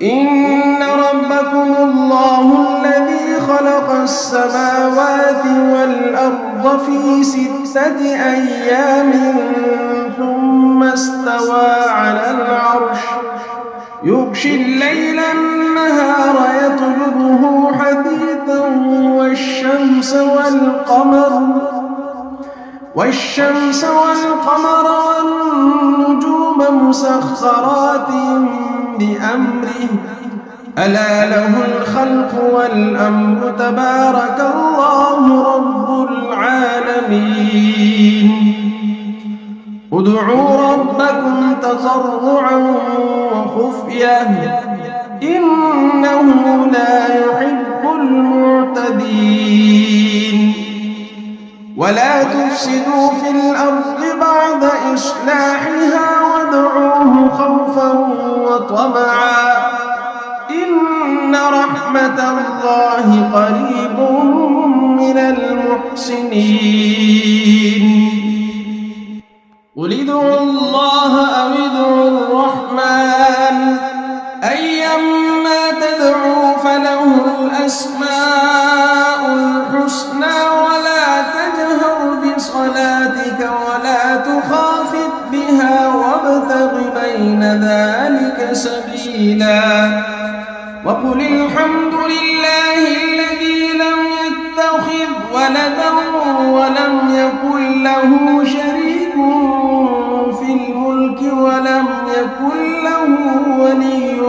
إن ربكم الله الذي خلق السماوات والأرض في 6 أيام ثم استوى على العرش يغشي الليل النهار يطلبه حثيثا والشمس والقمر والنجوم مسخرات بأمره ألا له الخلق والأمر تبارك الله رب العالمين ادعوا ربكم تضرعا وخفية إنه لا يحب المعتدين ولا تفسدوا في الأرض بعد إصلاحها وادعوه خوفا وطمعا إن رحمة الله قريب من المحسنين قل ادعوا الله أو ادعوا الرحمن أيما تدعوا فله الأسماء الحسنى ولا تجهر بصلاتك ولا تخافت بها وابتغ بين ذلك سبيلا وقل الحمد لله الذي لم يتخذ ولدا ولم يكن له شريك في الملك ولم يكن له ولي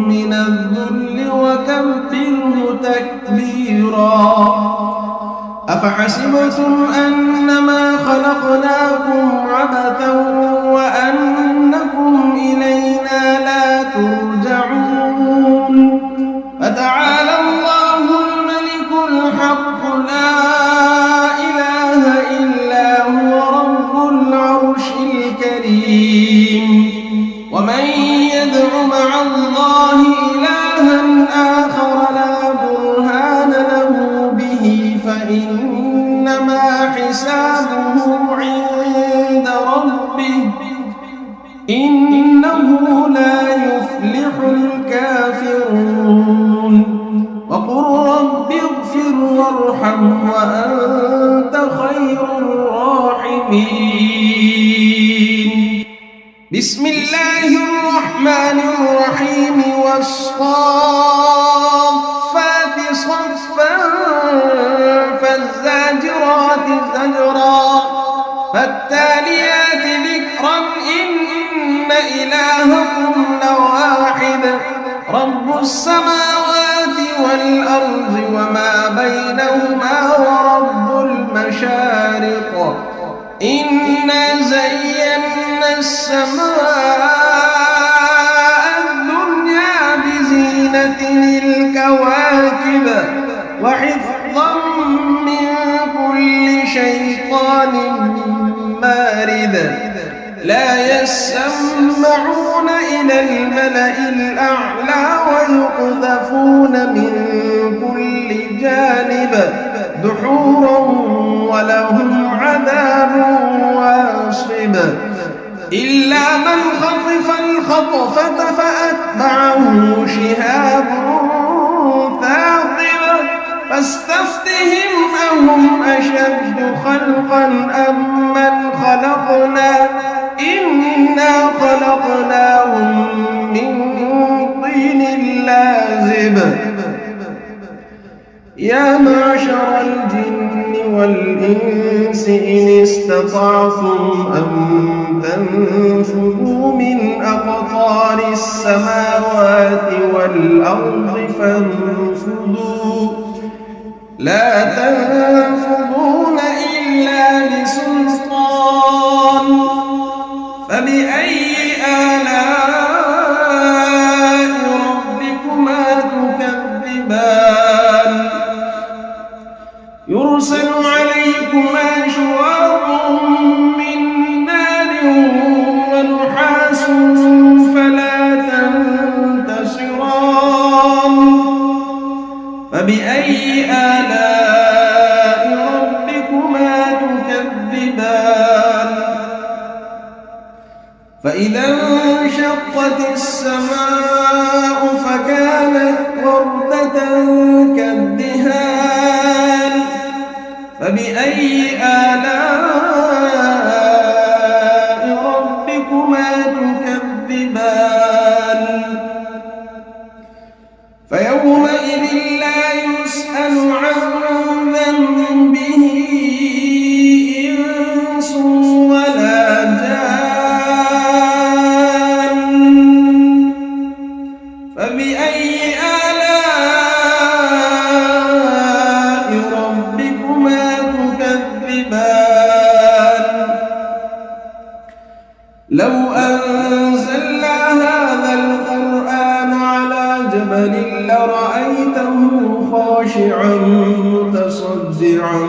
من الذل وكبره تكبيرا أفحسبتم أنما خلقناكم عبثا وأنكم إلينا لا ترجعون فتعالى الله الملك الحق لا إله إلا هو رب العرش الكريم ومن يدع مع الله إلها آخر لا برهان له به فإنما حسابه عند ربه إنه لا يفلح الكافرون وقل رب اغفر وارحم وأنت خير الراحمين بسم الله الرحمن الرحيم والصافات صفا فالزاجرات زجرا فالتاليات ذكرا إن إلهكم لواحد رب السماوات والأرض وما بينهما ورب المشارق إنا زينا السماء الدنيا بزينة الكواكب وحفظا من كل شيطان مارد لا يسمعون إلى الملأ الأعلى ويقذفون من كل جانب دحورا ولهم عذاب واصب إلا من خطف الخطفة فأتبعه شهاب ثاقب فاستفتهم أهم أشد خلقا أم من خلقنا إنا خلقناهم من طين لازب يا معشر الجن والإنس إن استطعتم أن تنفذوا من أقطار السماوات والأرض فانفذوا لا تنفذون فإذا انشقت السماء فكانت وردة كالدهان فبأي آلاء ربكما تكذبان فيومئذ لا يسأل عن ذنبه إنس ولا جان فبأي آلاء ربكما تكذبان لو أنزلنا هذا القرآن على جبل لرأيته خاشعا متصدعا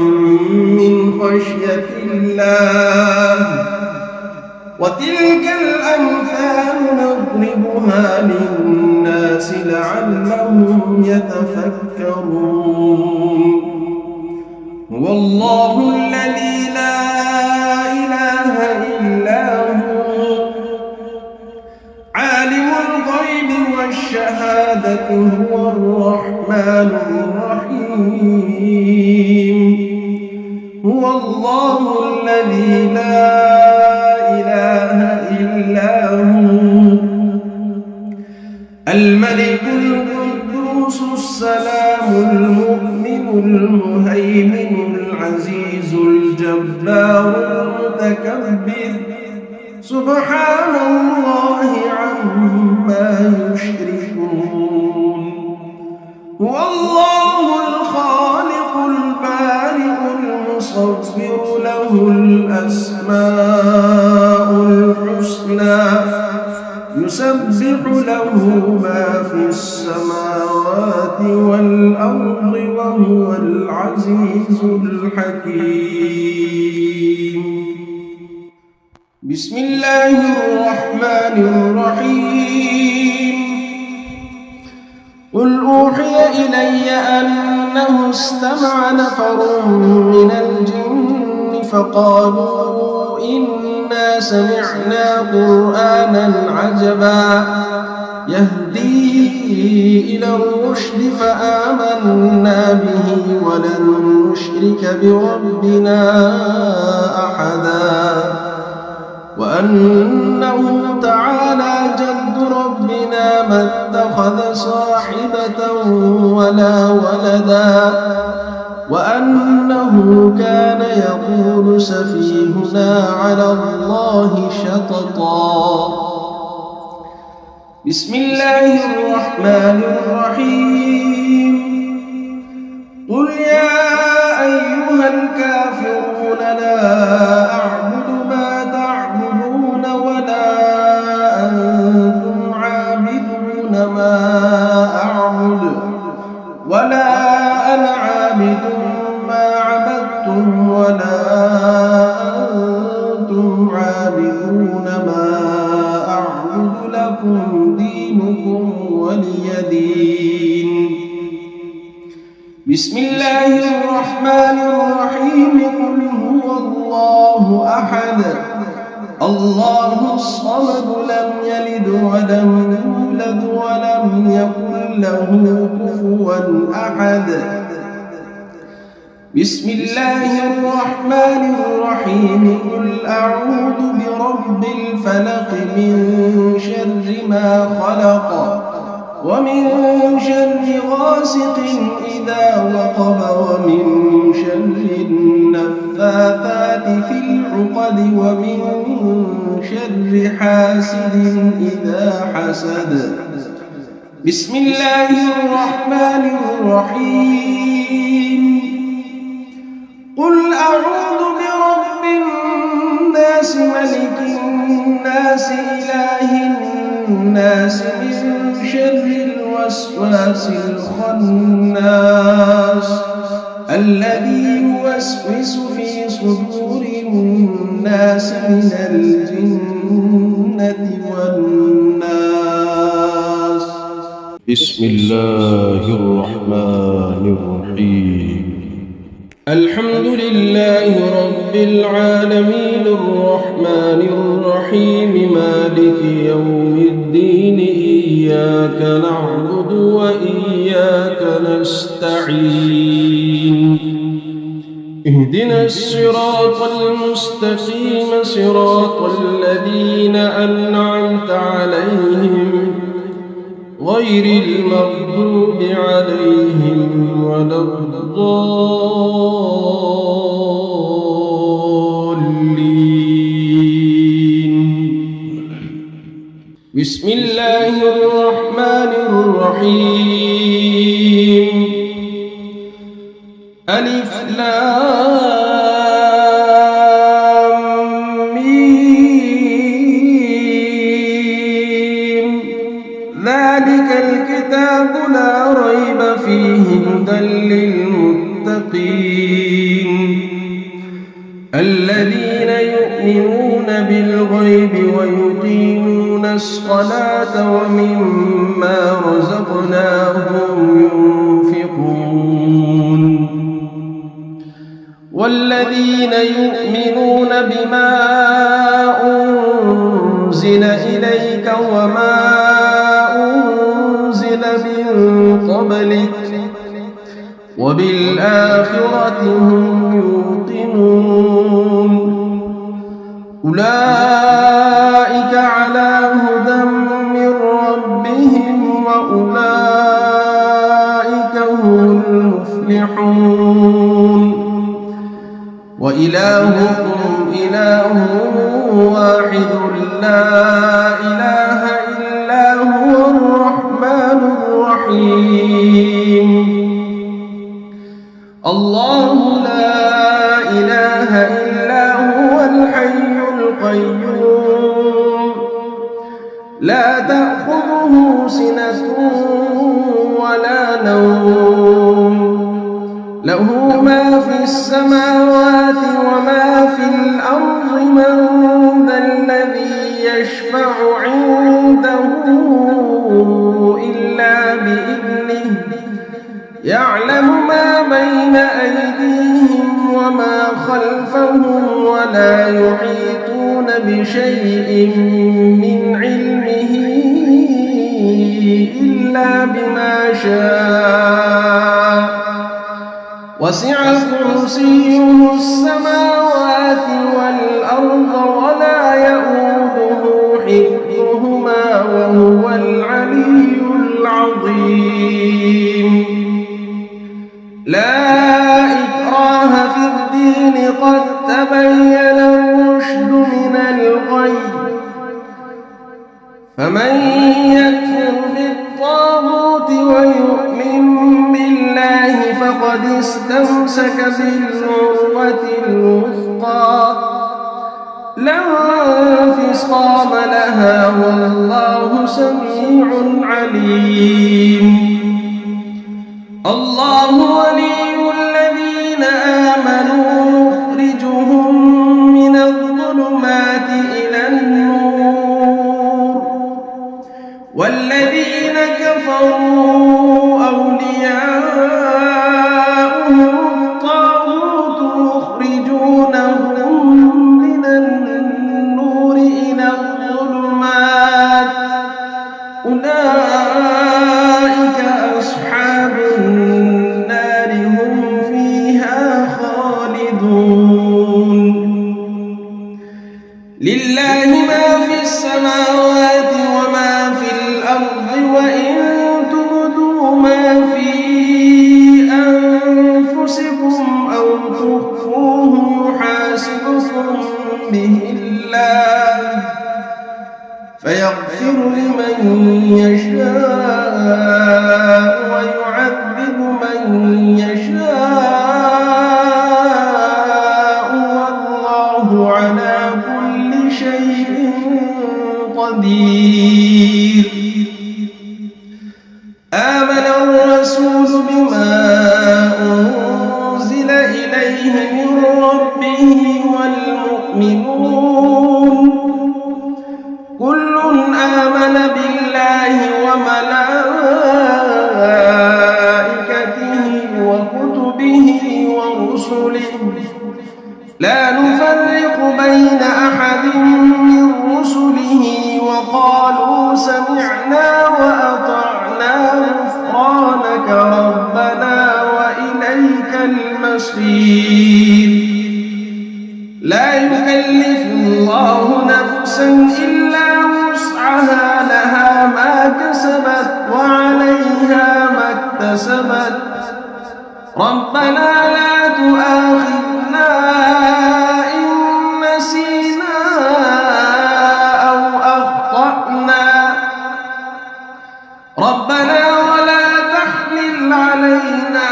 من خشية الله وتلك الأمثال نضربها للناس لعلهم يتفكرون هو الله الذي لا إله إلا هو عالم الغيب والشهادة هو الرحمن الرحيم هو الله الذي لا إله إلا هو الملك القدوس السلام المؤمن المهيمن العزيز الجبار المتكبر سبحان الله عما يشركون هو الله الخالق البارئ المصور له الأسماء الحسنى يسبح له ما في السماوات والأرض وهو العزيز الحكيم بسم الله الرحمن الرحيم قل أوحي إلي أنه استمع نفر من الجن فقالوا إنا سمعنا قرآنا عجبا يهدي إلى الرشد فآمنا به ولن نشرك بربنا أحدا وأنه تعالى جد ربنا ما اتخذ صاحبة ولا ولدا وأنه كان يقول سفيهنا على الله شططا بسم الله الرحمن الرحيم قل يا أيها الكافرون لا أعبد ما تعبدون ولا أنتم عابدون ما أعبد ولا أنا عابد ما عبدتم ولا أنتم عابدون ما أعبد لكم دينكم ولي دين بسم الله الرحمن الرحيم قل هو الله أحد الله الصمد لم يلد ولم يولد ولم يكن له كفوا أحد بسم الله الرحمن الرحيم قل أعوذ برب الفلق من شر ما خلق ومن شر غاسق إذا وقب ومن شر النفاثات في العقد ومن شر حاسد إذا حسد بسم الله الرحمن الرحيم قل أعوذ برب الناس ملك الناس إله الناس من شر الوسواس الخناس الذي يوسوس في صدور الناس من الجنة والناس بسم الله الرحمن الرحيم الحمد لله رب العالمين الرحمن الرحيم مالك يوم الدين إياك نعبد وإياك نستعين اهدنا الصراط المستقيم صراط الذين أنعمت عليهم غير المغضوب عليهم ولا الضالين. بسم الله الرحمن الرحيم. ألف لام ميم. ذلك الكتاب لا ريب فيه هدى للمتقين الذين يؤمنون بالغيب ويقيمون الصلاة ومما رزقناهم ينفقون والذين يؤمنون بما أنزل إليك وما أنزل من قبلك وبالآخرة هم يوقنون أولئك على هدى من ربهم وأولئك هم المفلحون وإلهكم إله واحد لا إله إلا هو الرحمن الرحيم. الله لا إله إلا هو الحي القيوم لا تأخذه سنة ولا نوم له ما في السماوات وما في الأرض من ذا الذي يشفع عنده إلا بإذنه يعلم ما بين أيديهم وما خلفهم ولا يحيطون بشيء من علمه إلا بما شاء وسع كرسيه السماوات والأرض ولا يؤوده حفظهما وهو العلي العظيم. لا إكراه في الدين قد تبين الرشد من الغي فمن يكفر بالطاغوت ويؤمن بالله فقد استمسك بالعروة الوثقى لا انفصام لها والله سميع عليم. الله ولي الذين آمنوا يخرجهم من الظلمات إلى النور والذين كفروا أولياؤهم الطاغوت يخرجونهم من النور إلى الظلمات أولئك أصحاب النار هم فيها خالدون. لله ما في السماوات وما في الأرض وإن تبدوا ما في أنفسكم أو تخفوه يحاسبكم به الله فيغفر لمن يشاء ويعذب من يشاء والله على كل شيء قدير. آمن الرسول بما أنزل إليه من ربه والمؤمنون كل آمن بالله وملائكته وكتبه ورسله لا نفرق بين أحد من رسله وقالوا سمعنا وأطعنا غفرانك ربنا وإليك المصير. لا يكلف الله نفسا إلا وسعها لها ما كسبت وعليها ما اكتسبت ربنا لا تؤاخذنا إن نسينا أو أخطأنا ربنا ولا تحمل علينا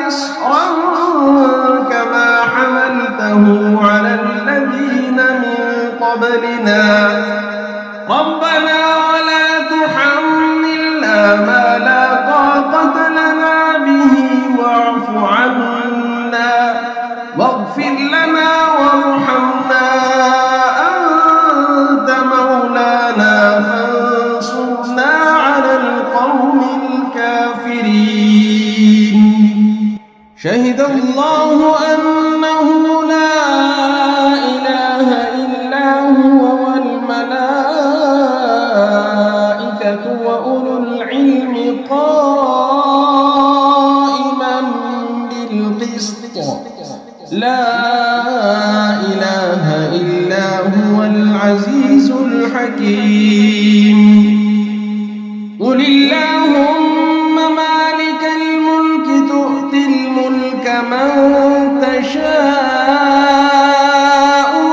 إصرا كما حملته على الذين من قبلنا ربنا ولا تحملنا ما لا طاقة لنا به واعف عنا واغفر لنا وارحمنا أنت مولانا فانصرنا على القوم الكافرين. شهد الله أنه لا إله إلا هو والملائكة وأولو العلم قائما بالقسط لا إله إلا هو العزيز الحكيم. قل اللهم مالك الملك تؤتي الملك من تشاء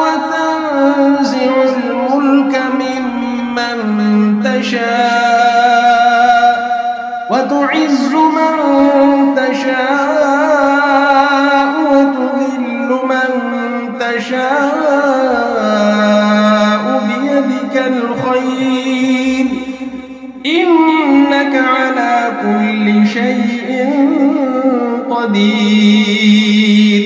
وتنزع الملك ممن تشاء وتعز من تشاء وتذل من تشاء بيدك الخير إنك على كل شيء قدير.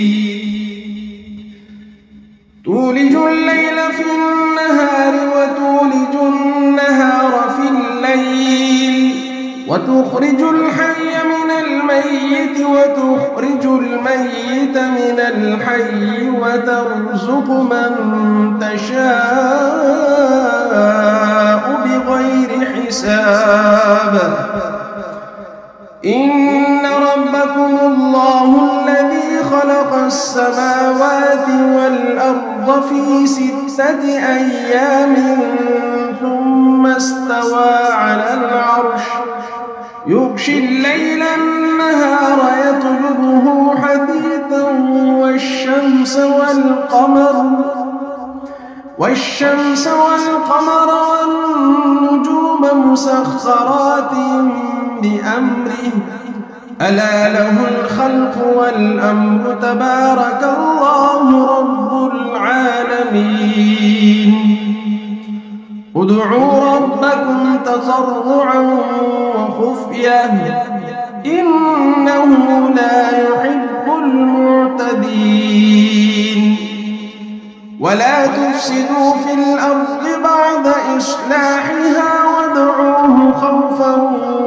تولج الليل في النهار وتولج النهار في الليل وتخرج الحي من الميت وتخرج الميت من الحي وترزق من تشاء بغير حساب. إن ربكم الله الذي خلق السماوات والأرض في 6 أيام ثم استوى على العرش يغشي الليل النهار يطلبه حثيثا والشمس والقمر والنجوم مسخرات بأمره ألا له الخلق والأمر تبارك الله رب العالمين. ادعوا ربكم تضرعا وخفية إنه لا يحب المعتدين. ولا تفسدوا في الأرض بعد إصلاحها وادعوه خوفا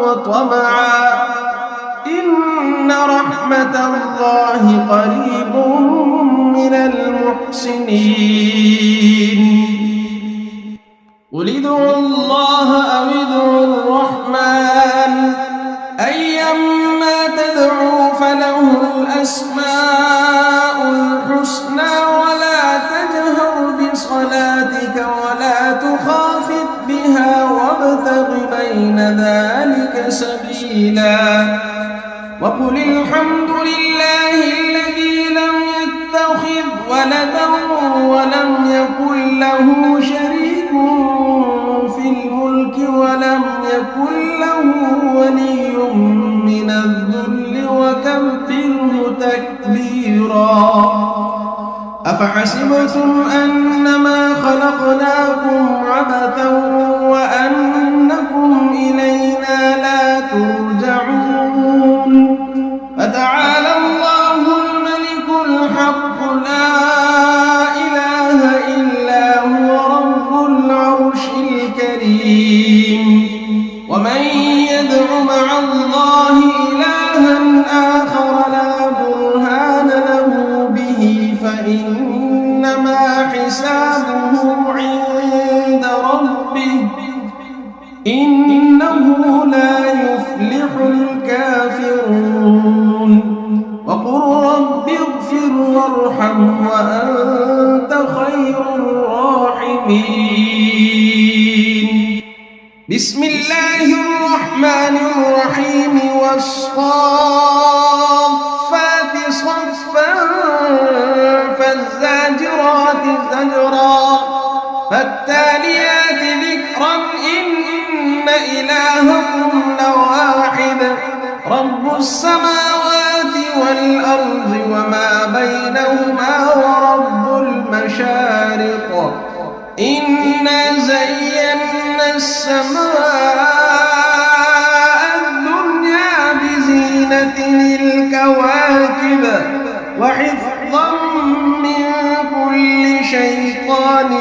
وطمعا إن رحمة الله قريب من المحسنين. قل ادعوا الله أو ادعوا الرحمن أيما تدعوا فله الأسماء الحسنى ولا تجهر بصلاتك ولا تخافت بها وابتغ بين ذلك سبيلا. وقل الحمد لله الذي لم يتخذ ولدا ولم يكن له شريك في الملك ولم يكن له ولي من الذل وكبره تكبيرا. أفحسبتم أنما خلقناكم عبثا وأنكم إلينا لا ترجعون. فتعالى الله الملك الحق لا إله إلا هو رب العرش الكريم. ومن يدع مع الله إلها آخر لا برهان له به فإنما حسابه عند ربه إنه لا يفلح الكافرون وقل رب اغفر وارحم وأنت خير الراحمين بسم الله الرحمن الرحيم والصافات صفا فالزاجرات زجرا فالتاليات ذكرا إن إلهكم لواحد رب السماوات والأرض وما بينهما ورب المشارق إنا زينا السماء الدنيا بزينة الكواكب وحفظا من كل شيطان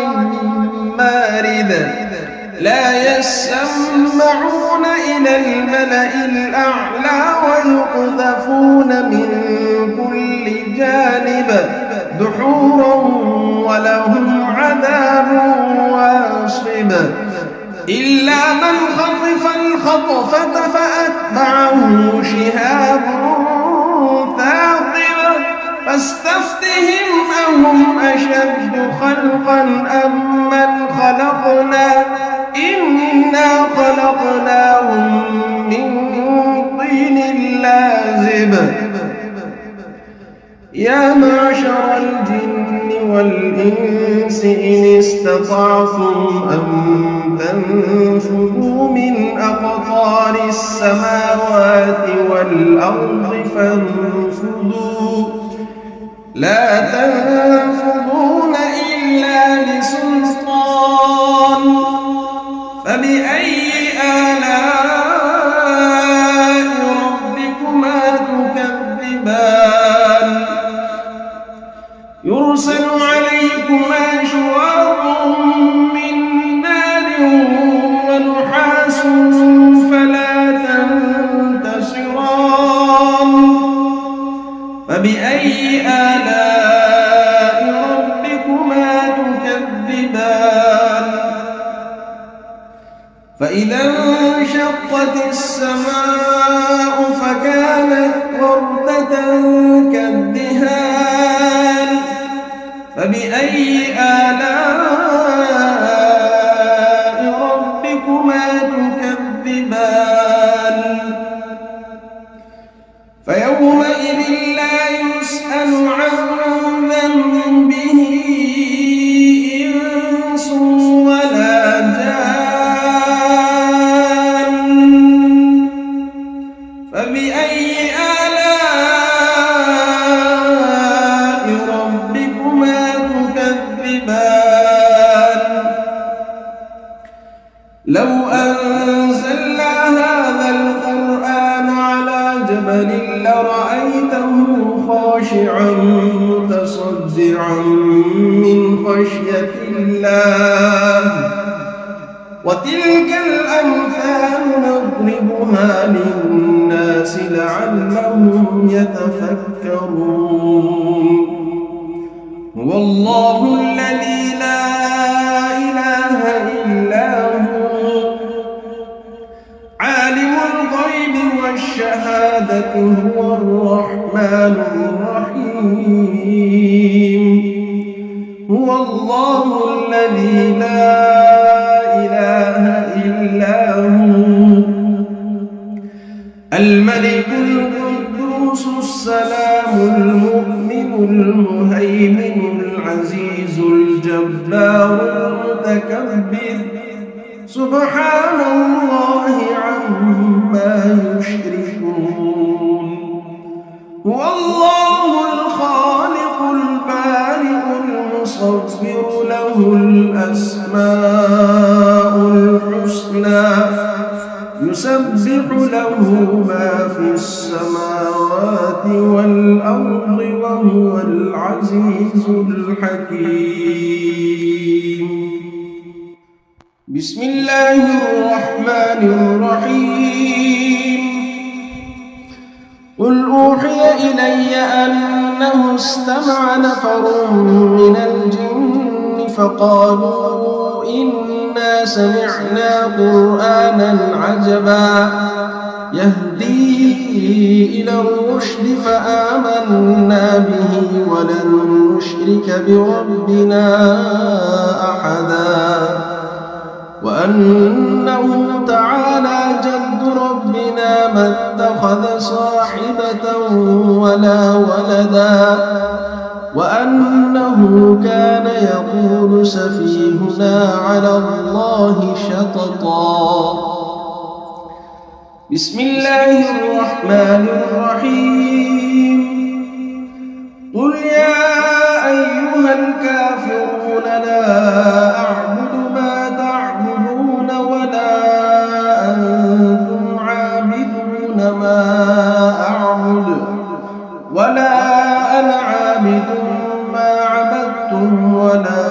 مارد لا يسمعون إلى الملأ الأعلى ويقذفون من كل جانب دحورا ولهم عذاب واصب إلا من خطف الخطفة فأتبعه شهاب ثاقب فاستفتهم أهم أشد خلقا أم من خلقنا إنا خلقناهم من طين لازب يا معشر الجن والإنس إن استطعتم أن تنفذوا من أقطار السماوات والأرض فانفذوا لا تنفذون إلا بسلطان فبأي آلاء ربكما تكذبان يرسل عليكما شواظ من نار ونحاس فلا تنتصران فبأي آلاء ربكما تكذبان فإذا انشقت السماء فكانت وردة كالدهان فبأي آلاء ربكما تكذبان فيومئذ لا يسأل عن ذنبه إنس ولا جان فبأي آلاء ربكما تكذبان لو أنزلنا هذا القرآن على جبل لرأيته خاشعا متصدعا من خشية الله وتلك الأمثال نضربها للناس لعلهم يتفكرون هو الله الذي لا إله إلا هو عالم الغيب والشهادة هو الرحمن الرحيم هو الله الذي لا إله إلا هو الملك القدوس السلام المؤمن المهيمن العزيز الجبار المتكبر سبحان الله عما يشركون هو الله الخالق البارئ المصور له الأسماء الحسنى يسبح له ما في السماوات والأرض وهو العزيز الحكيم بسم الله الرحمن الرحيم قل أوحي إلي أنه استمع نفر من الجن فقالوا إنا سمعنا قرآنا عجبا يهدي إلى الرشد فآمنا به ولن نشرك بربنا أحدا وأنه تعالى جد ربنا ما اتخذ صاحبة ولا ولدا وأنه كان يقول سفيهنا على الله شططا. بسم الله الرحمن الرحيم. قل يا أيها الكافرون لا أعبد ما تعبدون ولا أنتم عابدون ما أعبد ولا أنا عابد ما عبدتم ولا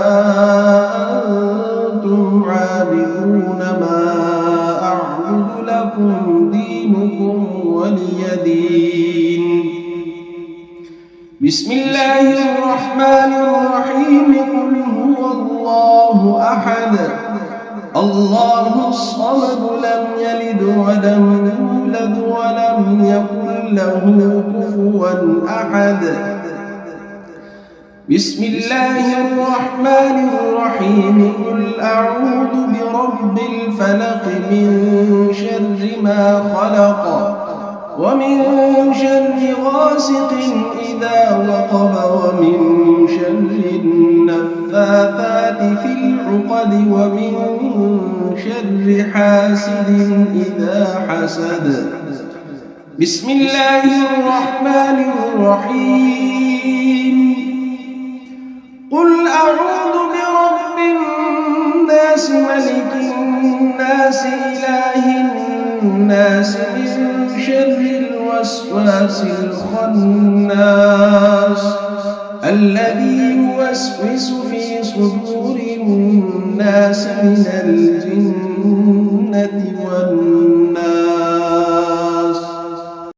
أنتم عابدون ما أعبد لكم دينكم ولي دين. بسم الله الرحمن الرحيم. قل هو الله أحد الله الصمد لم يلد ولم يولد ولم يكن له كفوا أحد. بسم الله الرحمن الرحيم. قل أعوذ برب الفلق من شر ما خلق ومن شر غاسق إذا وقب ومن شر النفاثات في العقد ومن شر حاسد إذا حسد. بسم الله الرحمن الرحيم. قل أعوذ برب الناس ملك الناس إله الناس من شر الوسواس الخناس الذي يوسوس في صدور الناس من الجنة والناس.